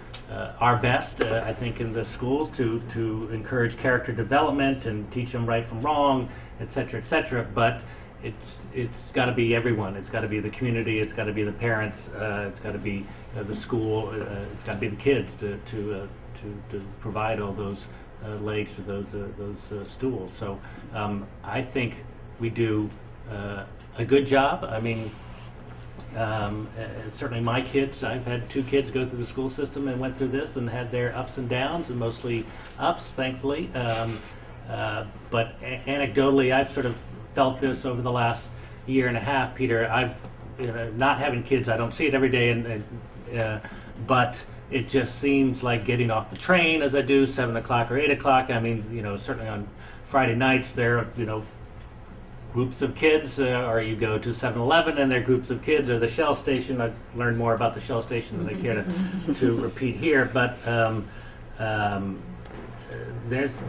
our best, I think, in the schools to encourage character development and teach them right from wrong, et cetera, but it's got to be everyone. It's got to be the community. It's got to be the parents. It's got to be the school. It's got to be the kids to provide all those legs to those stools. So I think we do a good job. I mean, certainly my kids, I've had 2 kids go through the school system and went through this and had their ups and downs, and mostly ups, thankfully. But anecdotally, I've sort of felt this over the last year and a half, Peter. I've not having kids, I don't see it every day, but it just seems like getting off the train as I do, 7 o'clock or 8 o'clock. I mean, certainly on Friday nights there are, groups of kids, or you go to 7-Eleven and there are groups of kids, or the Shell station. I've learned more about the Shell station than I care to repeat here, but there's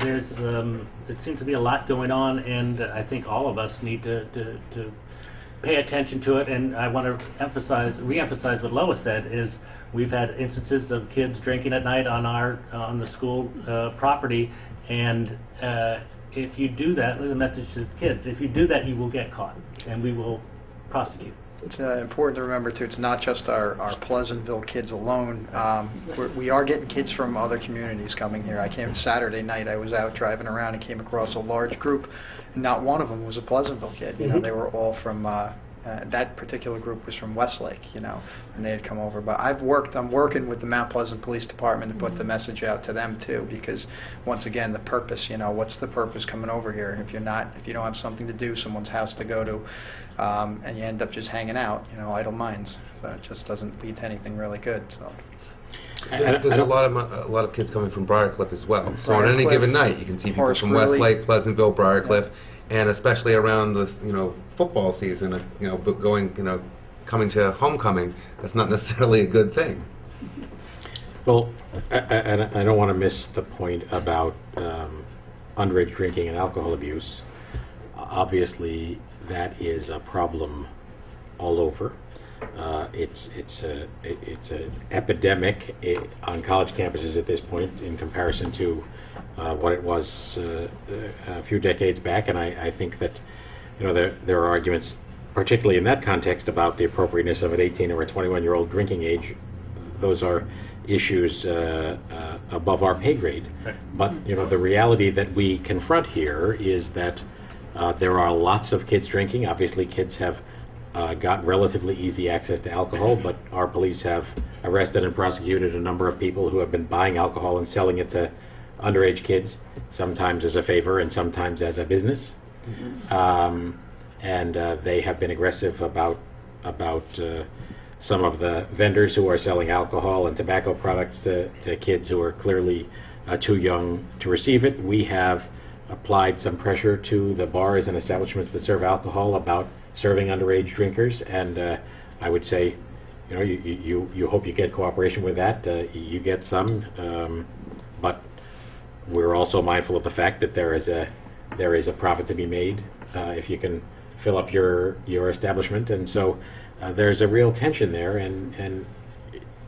it seems to be a lot going on, and I think all of us need to pay attention to it. And I want to re-emphasize what Lois said, is we've had instances of kids drinking at night on the school property, and if you do that, there's a message to the kids. If you do that, you will get caught, and we will prosecute. It's important to remember, too, it's not just our Pleasantville kids alone. We are getting kids from other communities coming here. I came Saturday night. I was out driving around and came across a large group, and not one of them was a Pleasantville kid. They were all from That particular group was from Westlake, and they had come over. But I'm working with the Mount Pleasant Police Department to put the message out to them too, because once again, the purpose, what's the purpose coming over here? If you don't have something to do, someone's house to go to, and you end up just hanging out, idle minds. So it just doesn't lead to anything really good. So. There's a lot of kids coming from Briarcliff as well. So on any Briarcliff, given night, you can see people Horace from Greeley. Westlake, Pleasantville, Briarcliff, and especially around the football season, coming to homecoming. That's not necessarily a good thing. Well, I don't want to miss the point about underage drinking and alcohol abuse. Obviously, that is a problem all over. It's an epidemic on college campuses at this point in comparison to what it was a few decades back, and I think that there are arguments, particularly in that context, about the appropriateness of an 18 or a 21-year-old drinking age. Those are issues above our pay grade. Right. But the reality that we confront here is that there are lots of kids drinking. Obviously, kids have got relatively easy access to alcohol, but our police have arrested and prosecuted a number of people who have been buying alcohol and selling it to underage kids, sometimes as a favor and sometimes as a business. And they have been aggressive about some of the vendors who are selling alcohol and tobacco products to kids who are clearly too young to receive it. We have applied some pressure to the bars and establishments that serve alcohol about serving underage drinkers, and I would say, you hope you get cooperation with that. You get some, but we're also mindful of the fact that there is a profit to be made if you can fill up your establishment, and so there's a real tension there. And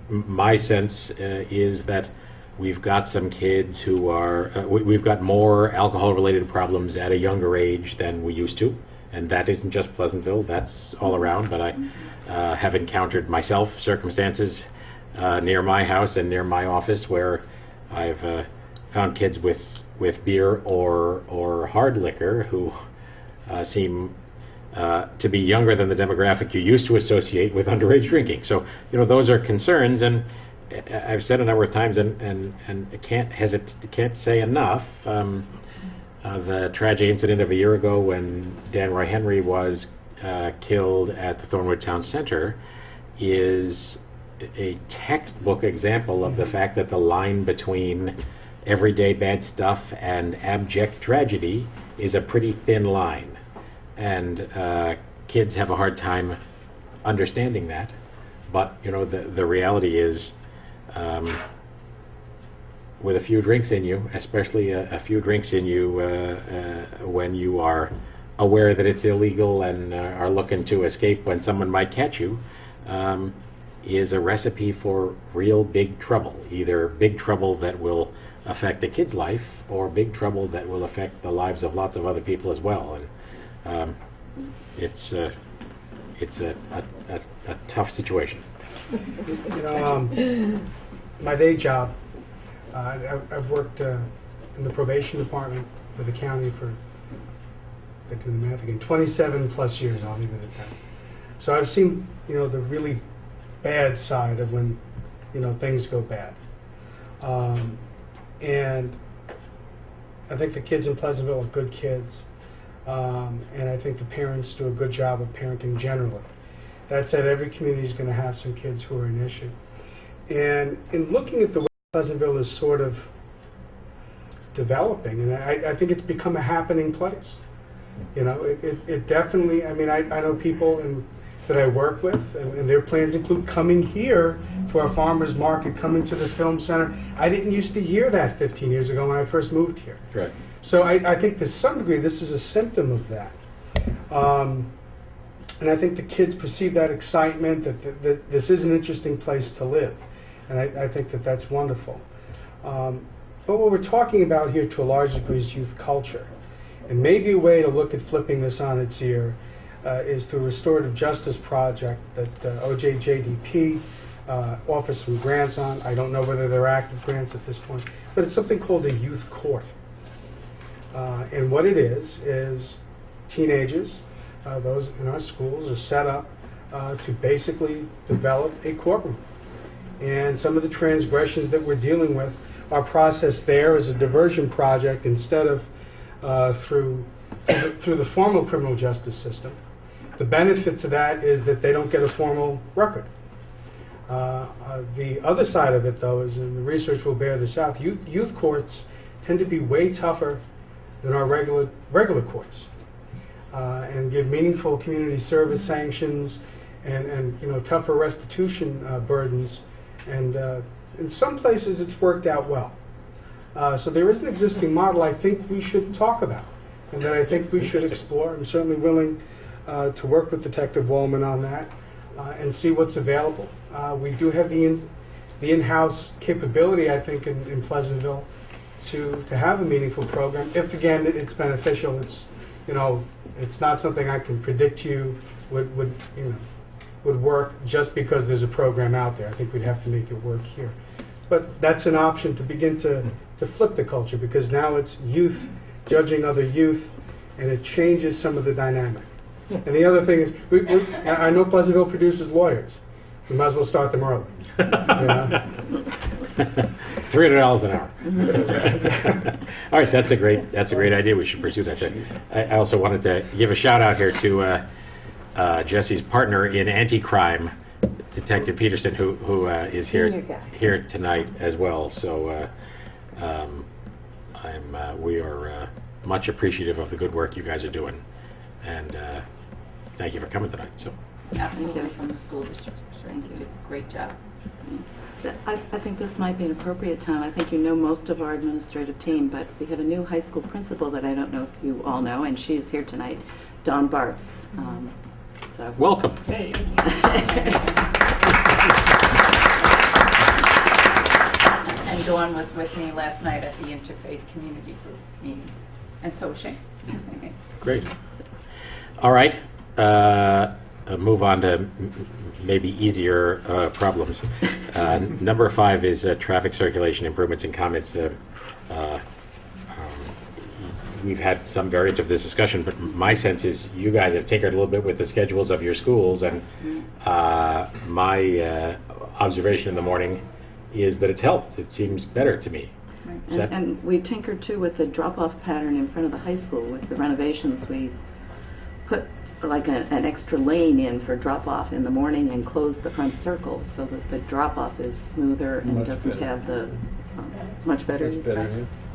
my sense is that we've got some kids who are we've got more alcohol-related problems at a younger age than we used to. And that isn't just Pleasantville, that's all around, but I have encountered myself circumstances near my house and near my office where I've found kids with beer or hard liquor who seem to be younger than the demographic you used to associate with underage drinking. So, those are concerns, and I've said a number of times, and I can't say enough, the tragic incident of a year ago when Dan Roy Henry was killed at the Thornwood Town Center is a textbook example of the fact that the line between everyday bad stuff and abject tragedy is a pretty thin line. And kids have a hard time understanding that. But, the reality is, with a few drinks in you, especially a few drinks in you when you are aware that it's illegal and are looking to escape when someone might catch you, is a recipe for real big trouble. Either big trouble that will affect the kid's life or big trouble that will affect the lives of lots of other people as well. And it's a tough situation. My day job, I've worked in the probation department for the county for, I do the math again, 27 plus years, I'll leave it at that. So I've seen, the really bad side of when, things go bad. And I think the kids in Pleasantville are good kids. And I think the parents do a good job of parenting generally. That said, every community is going to have some kids who are an issue. And in looking at the way Pleasantville is sort of developing, and I think it's become a happening place. It definitely, I know people that I work with, and their plans include coming here for a farmer's market, coming to the film center. I didn't used to hear that 15 years ago when I first moved here. Right. So I think to some degree this is a symptom of that. And I think the kids perceive that excitement, that this is an interesting place to live. And I think that that's wonderful. But what we're talking about here to a large degree is youth culture. And maybe a way to look at flipping this on its ear is through a restorative justice project that OJJDP offers some grants on. I don't know whether they're active grants at this point, but it's something called a youth court. And what it is teenagers those in our schools are set up to basically develop a courtroom. And some of the transgressions that we're dealing with are processed there as a diversion project instead of through the formal criminal justice system. The benefit to that is that they don't get a formal record. The other side of it, though, is, and the research will bear this out, youth courts tend to be way tougher than our regular courts, and give meaningful community service sanctions and tougher restitution burdens. And in some places, it's worked out well. So there is an existing model I think we should talk about, and that I think we should explore. I'm certainly willing to work with Detective Wallman on that and see what's available. We do have the in-house capability, I think, in Pleasantville to have a meaningful program. If again it's beneficial, it's not something I can predict to you would work just because there's a program out there. I think we'd have to make it work here. But that's an option to begin to flip the culture, because now it's youth judging other youth, and it changes some of the dynamic. And the other thing is, I know Pleasantville produces lawyers. We might as well start them early. $300 an hour. All right, that's a great idea. We should pursue that. I also wanted to give a shout out here to Jesse's partner in anti-crime, Detective Peterson, who is here tonight as well. So we are much appreciative of the good work you guys are doing, and thank you for coming tonight. So. Absolutely, from the school district. Thank you. Great job. I think this might be an appropriate time. I think you know most of our administrative team, but we have a new high school principal that I don't know if you all know, and she is here tonight, Dawn Bartz. So. Welcome. Hey. And Dawn was with me last night at the Interfaith Community Group meeting, and so was Shane. Great. All right. Move on to maybe easier problems. Number 5 is traffic circulation improvements and comments. We've had some variant of this discussion, but my sense is you guys have tinkered a little bit with the schedules of your schools, and my observation in the morning is that it's helped. It seems better to me. Right. And we tinkered too with the drop-off pattern in front of the high school with the renovations. We put like an extra lane in for drop-off in the morning and closed the front circle so that the drop-off is smoother and Much doesn't better. have the much better.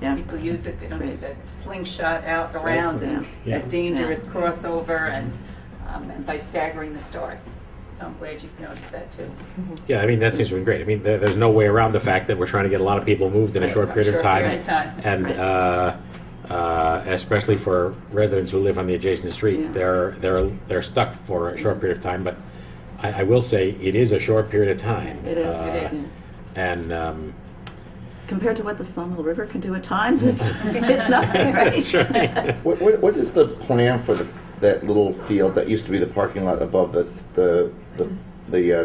Yeah. People use it, they don't do Right. that slingshot out around and Yeah. that dangerous crossover and by staggering the starts. So I'm glad you've noticed that too. Yeah, I mean, that seems to be great. I mean, there's no way around the fact that we're trying to get a lot of people moved in a short period of time. And especially for residents who live on the adjacent streets, they're stuck for a short period of time. But I will say it is a short period of time. It is. It is. And compared to what the Sawmill River can do at times, it's nothing, right? That's right. What is the plan for that little field that used to be the parking lot above the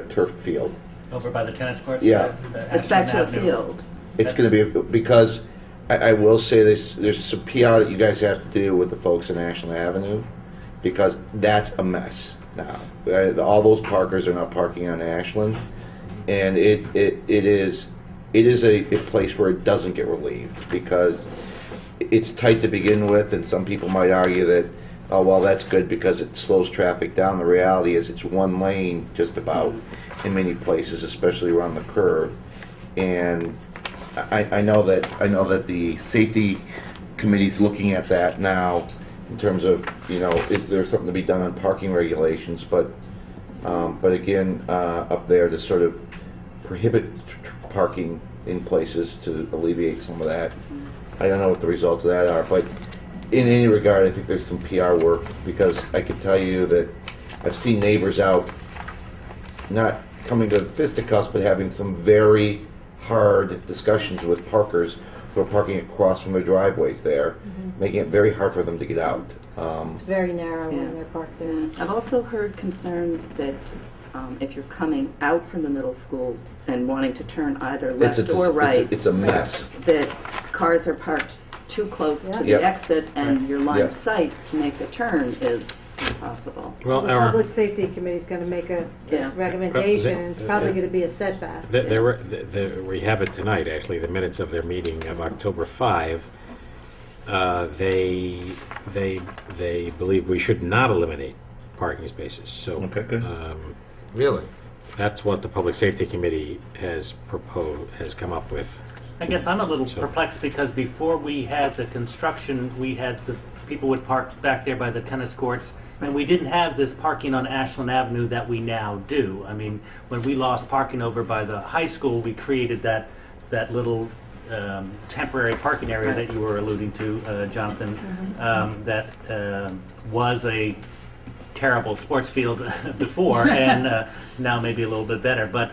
turf field? Over by the tennis courts? Yeah. It's back to a field. It's going to be, because I will say there's some PR that you guys have to do with the folks in Ashland Avenue, because that's a mess now. All those parkers are not parking on Ashland, and it is a place where it doesn't get relieved, because it's tight to begin with, and some people might argue that, oh, well, that's good because it slows traffic down. The reality is it's one lane just about in many places, especially around the curve. And I know that the safety committee's looking at that now in terms of, is there something to be done on parking regulations, but again, up there to sort of prohibit parking in places to alleviate some of that. I don't know what the results of that are, but in any regard, I think there's some PR work, because I can tell you that I've seen neighbors out not coming to fisticuffs, but having some very hard discussions with parkers who are parking across from their driveways there, making it very hard for them to get out. It's very narrow when they're parked there. Yeah. I've also heard concerns that if you're coming out from the middle school and wanting to turn either left or right, it's a mess. that cars are parked too close to the exit, and your line of sight to make the turn is possible. Well, The Public Safety Committee is going to make a Yeah. recommendation, and it's probably going to be a setback. we have it tonight, actually, the minutes of their meeting of October 5. They believe we should not eliminate parking spaces. So Okay, good. Really? that's what the Public Safety Committee has come up with. I guess I'm a little So- perplexed because before we had the construction, we had the people would park back there by the tennis courts, and we didn't have this parking on Ashland Avenue that we now do. I mean, when we lost parking over by the high school, we created that little temporary parking area that you were alluding to, Jonathan, that was a terrible sports field before, and now maybe a little bit better. But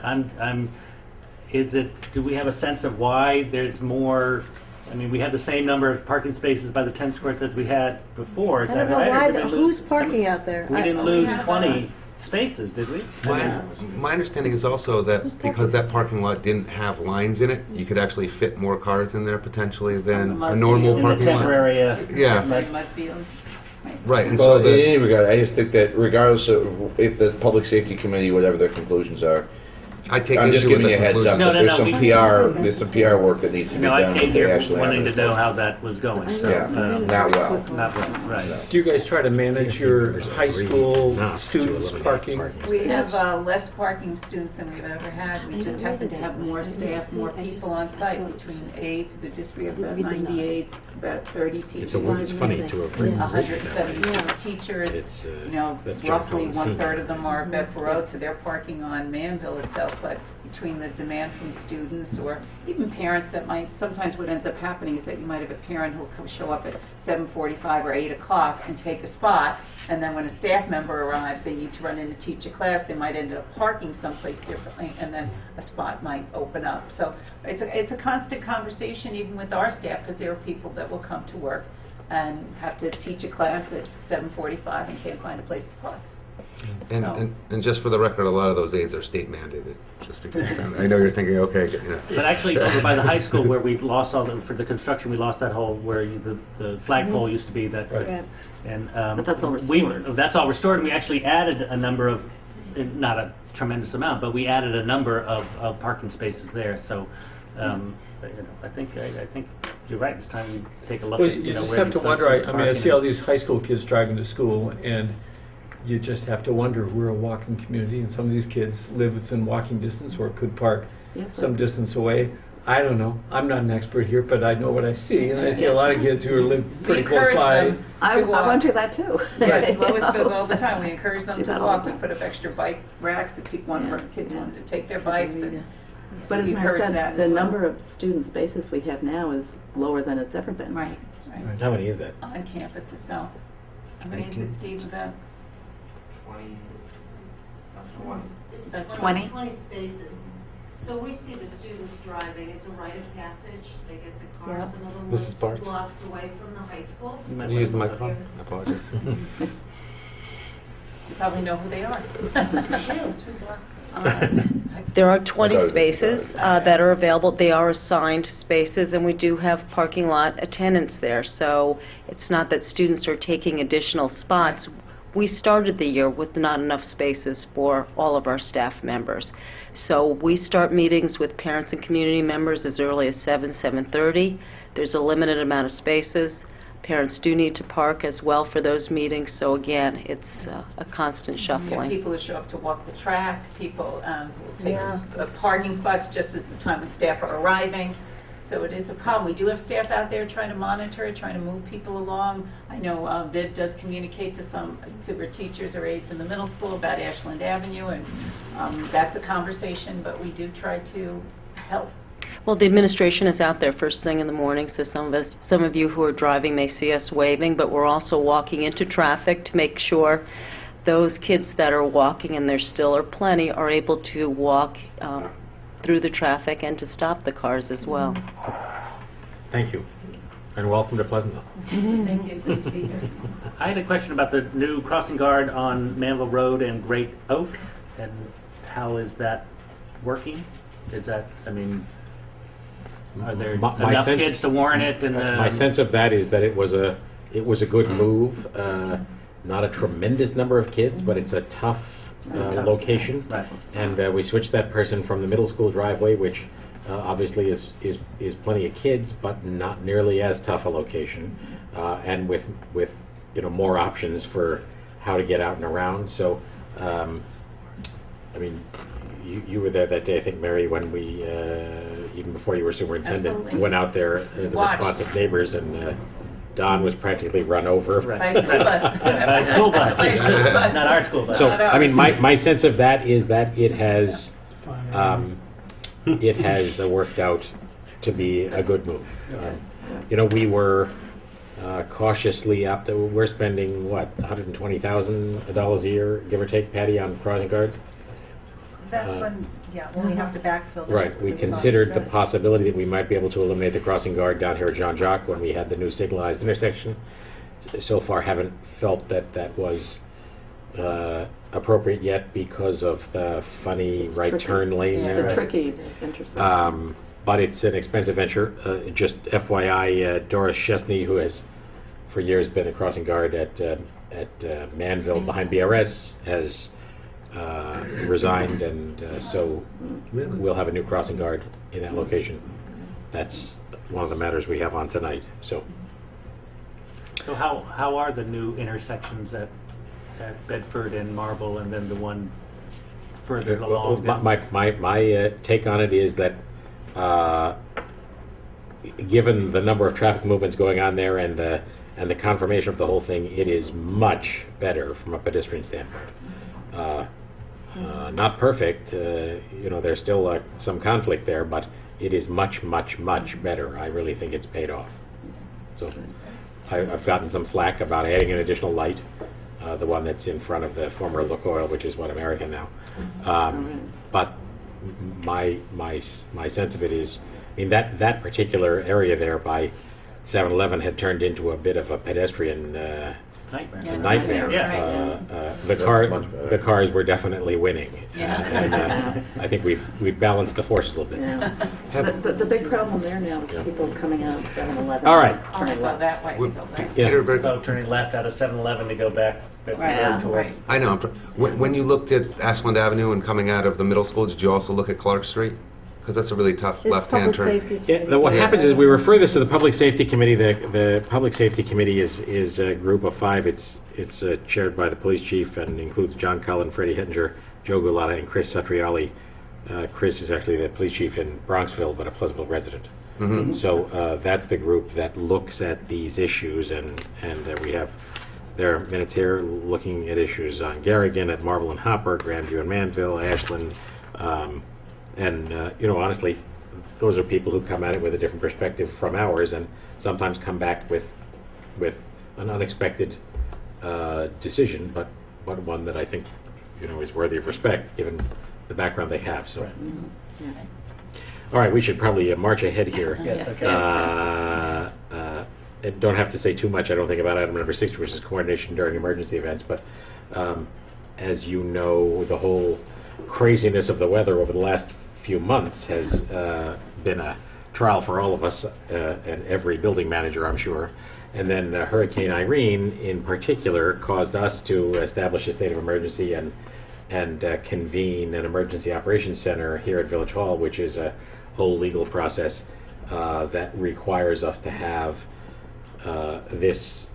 do we have a sense of why there's more? I mean, we had the same number of parking spaces by the tennis courts as we had before. Is I that don't know right? Or why, did we who's lose- parking out there? We didn't lose 20 spaces, did we? My understanding is also that because that parking lot didn't have lines in it, you could actually fit more cars in there potentially than a normal In the parking lot. temporary, Yeah. Mudfields. Right, and Well, so in any regard, I just think that regardless of if the Public Safety Committee, whatever their conclusions are, I take I'm just issue with giving the you a heads up conclusion. that there's some PR work that needs to be No, I done came with the here Ashland wanting Avenue. to know how that was going. So, Yeah, not well. Not well, right. Do you guys try to manage your high school Not to students' eliminate parking? We have less parking students than we've ever had. We just happen to have more staff, more people on site between aides. The district has about 90 aides, about 30 teachers. It's funny to agree. 170 teachers. It's, that's Roughly John Collins 1/3 of them are at Bedford Road, so they're parking on Manville itself. But between the demand from students or even parents that might, sometimes what ends up happening is that you might have a parent who'll show up at 7:45 or 8 o'clock and take a spot, and then when a staff member arrives, they need to run in to teach a class, they might end up parking someplace differently, and then a spot might open up. So it's a constant conversation even with our staff, because there are people that will come to work and have to teach a class at 7:45 and can't find a place to park. And just for the record, a lot of those aids are state mandated. Just because I know you're thinking, okay, you know. But actually, over by the high school where we lost for the construction, we lost that whole where the flagpole used to be. That, Right. and But that's all restored. That's all restored, and we actually added a number of, not a tremendous amount, but we added a number of parking spaces there. So, I think you're right. It's time to take a look Well, at you just where have these to folks wonder, are I mean, I parking. see all these high school kids driving to school, and you just have to wonder, we're a walking community, and some of these kids live within walking distance or could park Yes, sir. some distance away. I don't know. I'm not an expert here, but I know what I see, and I see a lot of kids who live pretty close encourage by. them. I to walk. wonder that too. Yes, Lois does all the time. We encourage them Do to that all walk. the We time. put up extra bike racks if people want, kids want to take their bikes. And But as we Mary encourage that said, the as well. number of student spaces we have now is lower than it's ever been. Right. How many is that? On campus itself. How many is it, Steve, about? 20? 20 spaces. So we see the students driving, it's a rite of passage, they get the car, Yep. some of them Mrs. live 2 Bartz? blocks away from the high school. You might Did you use the wanna- microphone? I apologize. You probably know who they are. There are I 20 thought it was spaces that are available. They are assigned spaces, and we do have parking lot attendants there. So it's not that students are taking additional spots. We started the year with not enough spaces for all of our staff members. So we start meetings with parents and community members as early as 7:30. There's a limited amount of spaces. Parents do need to park as well for those meetings. So again, it's a constant You have shuffling. people who show up to walk the track, people who will take Yeah. parking spots just as the time when staff are arriving. So it is a problem. We do have staff out there trying to monitor it, trying to move people along. I know Viv does communicate to her teachers or aides in the middle school about Ashland Avenue, and that's a conversation, but we do try to help. Well, the administration is out there first thing in the morning, so some of you who are driving may see us waving, but we're also walking into traffic to make sure those kids that are walking, and there still are plenty, are able to walk through the traffic and to stop the cars as well. Thank you, and welcome to Pleasantville. Thank you. Good to be here. I had a question about the new crossing guard on Manville Road and Great Oak, and how is that working? Is that, I mean, are there My enough sense- kids to warrant it? And My sense of that is that it was a good move. not a tremendous number of kids, but it's a tough location. Right. And we switched that person from the middle school driveway, which obviously is plenty of kids, but not nearly as tough a location, and with more options for how to get out and around. So, I mean, you were there that day, I think, Mary, when we, even before you were superintendent, Absolutely. went out there, the Watched. response of neighbors, and Don was practically run over. By a school bus. By school bus, By a school bus. not our school bus. So, Not I mean, ours. my sense of that is that it has worked out to be a good move. We were cautiously we're spending, what, $120,000 a year, give or take, Patty, on crossing guards? That's when we have to backfill. the Right, we police considered the officers. possibility that we might be able to eliminate the crossing guard down here at Jean Jacques when we had the new signalized intersection. So far, haven't felt that was appropriate yet because of the funny It's right tricky. turn lane It's there. a tricky intersection. But it's an expensive venture. Just FYI, Doris Chesney, who has for years been a crossing guard at Manville behind BRS, has resigned, and so we'll have a new crossing guard in that location. That's one of the matters we have on tonight. So So how are the new intersections at Bedford and Marble, and then the one further along? my take on it is that given the number of traffic movements going on there and the confirmation of the whole thing, it is much better from a pedestrian standpoint. Not perfect, there's still some conflict there, but it is much, much, much better. I really think it's paid off. So I've gotten some flack about adding an additional light, the one that's in front of the former Look Oil, which is what, American now. But my sense of it is, I mean, that particular area there by 7-Eleven had turned into a bit of a pedestrian Nightmare. nightmare. Yeah. The cars were definitely winning. Yeah. And I think we've balanced the forces a little bit. Yeah. The big problem there now is people coming out of 7-Eleven. All right. Turning Go left. that way. Well, Go back. Peter, very- Oh, turning left out of 7-Eleven to go back Bedford Right, Road towards. right. I know. When you looked at Ashland Avenue and coming out of the middle school, did you also look at Clark Street? Because that's a really tough There's left-hand public turn. safety. Yeah, what happens is we refer this to the Public Safety Committee. The Public Safety Committee is a group of 5. It's chaired by the police chief and includes John Cullen, Freddie Hettinger, Joe Gulata, and Chris Certiorari. Chris is actually the police chief in Bronxville, but a Pleasantville resident. Mhm. So that's the group that looks at these issues, and we have their minutes here looking at issues on Garrigan, at Marble and Hopper, Grandview and Manville, Ashland. Honestly, those are people who come at it with a different perspective from ours, and sometimes come back with an unexpected decision, but one that I think is worthy of respect given the background they have. So, all right, we should probably march ahead here. Yes, okay. I don't have to say too much, I don't think, about item number 6, which is coordination during emergency events, but as you know, the whole craziness of the weather over the last few months has been a trial for all of us and every building manager, I'm sure. And then Hurricane Irene, in particular, caused us to establish a state of emergency and convene an emergency operations center here at Village Hall, which is a whole legal process that requires us to have this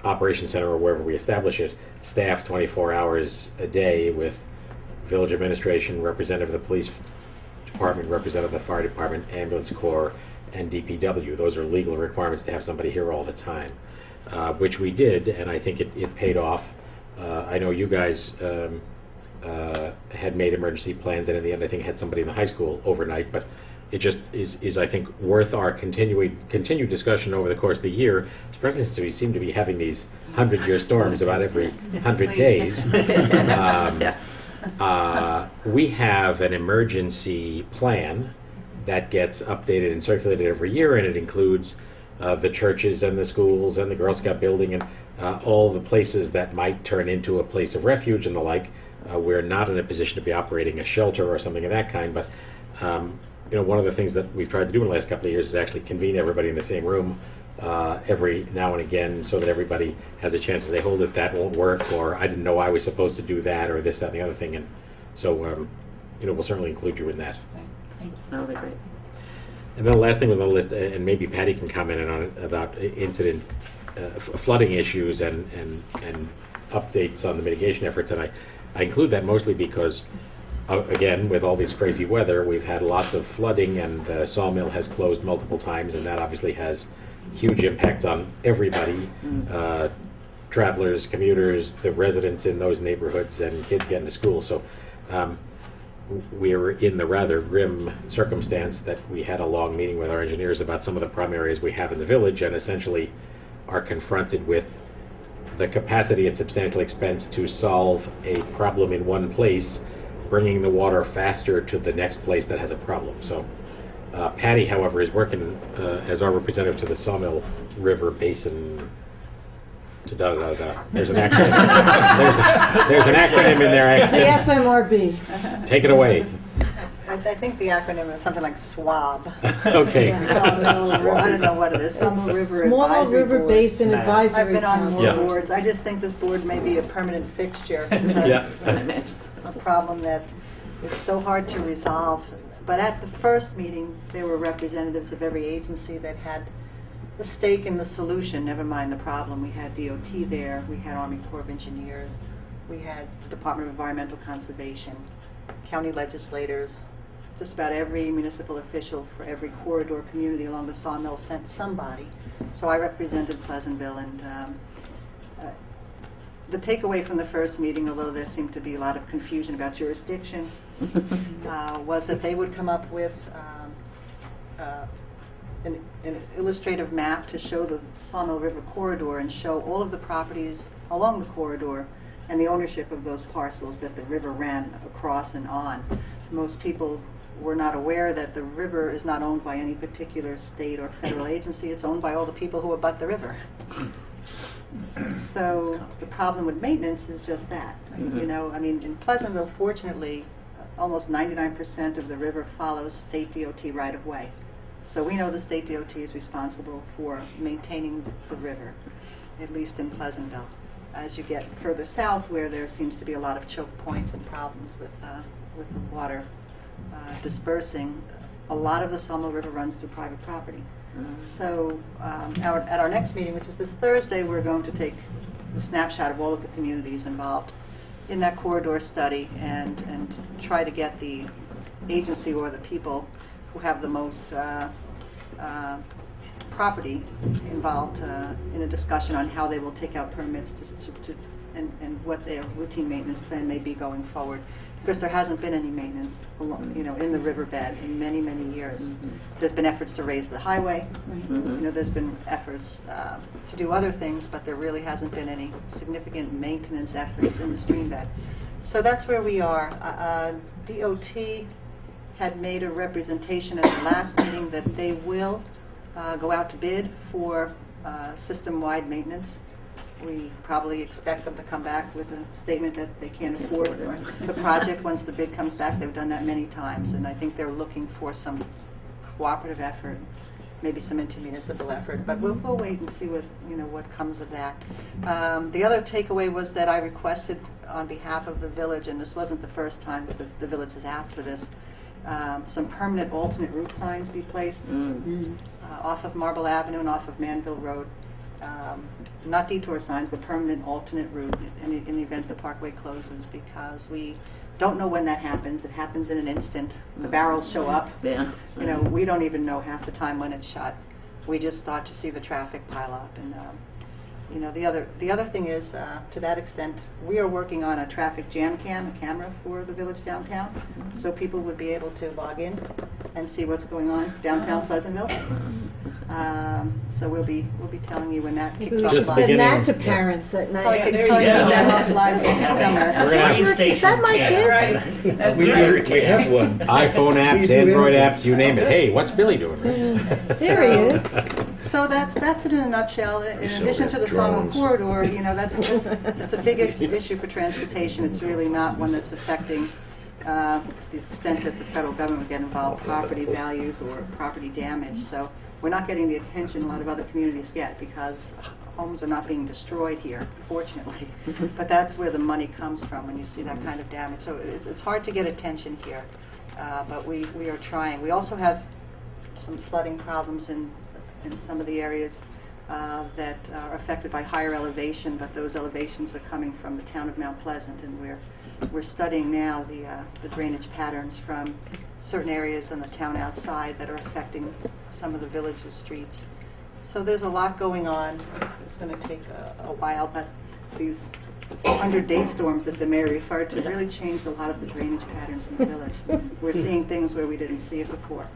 operations center, or wherever we establish it, staffed 24 hours a day with village administration, representative of the police department, representative of the fire department, ambulance corps, and DPW. Those are legal requirements to have somebody here all the time, which we did, and I think it paid off. I know you guys had made emergency plans, and in the end I think had somebody in the high school overnight, but it just is I think worth our continued discussion over the course of the year, especially since we seem to be having these 100-year storms about every 100 days. We have an emergency plan that gets updated and circulated every year, and it includes the churches and the schools and the Girl Scout building and all the places that might turn into a place of refuge and the like. We're not in a position to be operating a shelter or something of that kind, but one of the things that we've tried to do in the last couple of years is actually convene everybody in the same room every now and again so that everybody has a chance to say, hold it, that won't work, or I didn't know I was supposed to do that, or this, that, and the other thing. And so, we'll certainly include you in that. That'll be great. And then the last thing on the list, and maybe Patty can comment on it, about incident flooding issues and updates on the mitigation efforts. And I include that mostly because, again, with all this crazy weather, we've had lots of flooding, and the sawmill has closed multiple times, and that obviously has huge impacts on everybody, travelers, commuters, the residents in those neighborhoods, and kids getting to school. So we were in the rather grim circumstance that we had a long meeting with our engineers about some of the problem areas we have in the village, and essentially are confronted with the capacity at substantial expense to solve a problem in one place, bringing the water faster to the next place that has a problem. So Patty, however, is working as our representative to the Sawmill River Basin. There's an acronym. There's an acronym in there. The SMRB. Take it away. I think the acronym is something like SWAB. Okay. I don't know what it is. Sawmill River Small Advisory River Board. Basin Advisory. I've been on more Yeah. boards. I just think this board may be a permanent fixture Yeah. because it's a problem that is so hard to resolve. But at the first meeting, there were representatives of every agency that had a stake in the solution, never mind the problem. We had DOT there, we had Army Corps of Engineers, we had the Department of Environmental Conservation, county legislators, just about every municipal official for every corridor community along the sawmill sent somebody. So I represented Pleasantville, and the takeaway from the first meeting, although there seemed to be a lot of confusion about jurisdiction, was that they would come up with an illustrative map to show the Sawmill River corridor and show all of the properties along the corridor and the ownership of those parcels that the river ran across and on. Most people were not aware that the river is not owned by any particular state or federal agency. It's owned by all the people who abut the river. So the problem with maintenance is just that. You know, I mean, in Pleasantville, fortunately, almost 99% of the river follows state DOT right-of-way. So we know the state DOT is responsible for maintaining the river, at least in Pleasantville. As you get further south, where there seems to be a lot of choke points and problems with the water dispersing, a lot of the Sawmill River runs through private property. So at our next meeting, which is this Thursday, we're going to take a snapshot of all of the communities involved in that corridor study and try to get the agency or the people who have the most property involved in a discussion on how they will take out permits and what their routine maintenance plan may be going forward. Because there hasn't been any maintenance, in the riverbed in many, many years. There's been efforts to raise the highway. There's been efforts to do other things, but there really hasn't been any significant maintenance efforts in the stream bed. So that's where we are. DOT had made a representation at the last meeting that they will go out to bid for system-wide maintenance. We probably expect them to come back with a statement that they can't afford the project once the bid comes back. They've done that many times, and I think they're looking for some cooperative effort, maybe some intermunicipal effort. But we'll wait and see what comes of that. The other takeaway was that I requested on behalf of the village, and this wasn't the first time that the village has asked for this, some permanent alternate route signs be placed off of Marble Avenue and off of Manville Road. Not detour signs, but permanent alternate route in the event the parkway closes, because we don't know when that happens. It happens in an instant. The barrels show up. Yeah. We don't even know half the time when it's shut. We just start to see the traffic pile up. And the other thing is, to that extent, we are working on a traffic jam cam, a camera for the village downtown, so people would be able to log in and see what's going on downtown Pleasantville. So we'll be telling you when that kicks off. Just live. send that to parents at night. Probably kick that off live next summer. Is that my kid? We have one. iPhone apps, Android apps, you name it. Hey, what's Billy doing? There he is. So that's it in a nutshell. In addition to the Sawmill corridor, that's a big issue for transportation. It's really not one that's affecting to the extent that the federal government would get involved, property values or property damage. So we're not getting the attention a lot of other communities get because homes are not being destroyed here, fortunately. But that's where the money comes from when you see that kind of damage. So it's hard to get attention here, but we are trying. We also have some flooding problems in some of the areas that are affected by higher elevation, but those elevations are coming from the town of Mount Pleasant, and we're studying now the drainage patterns from certain areas in the town outside that are affecting some of the village's streets. So there's a lot going on. It's going to take a while, but these 100-day storms that the mayor referred to really changed a lot of the drainage patterns in the village. We're seeing things where we didn't see it before.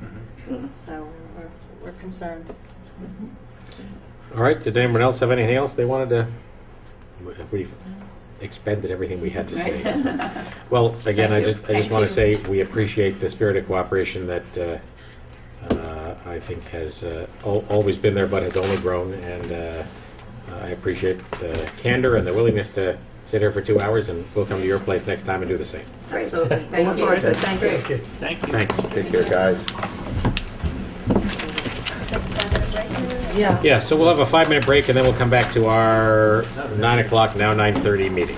So we're concerned. All right, did anyone else have anything else they wanted to? We've expended everything we had to say. Well, again, I just want to say we appreciate the spirit of cooperation that I think has always been there, but has only grown, and I appreciate the candor and the willingness to sit here for 2 hours, and we'll come to your place next time and do the same. Absolutely. Thank you. Thank you. Thank you. Thanks. Take care, guys. Yeah, so we'll have a 5-minute break, and then we'll come back to our 9 o'clock, now 9:30 meeting.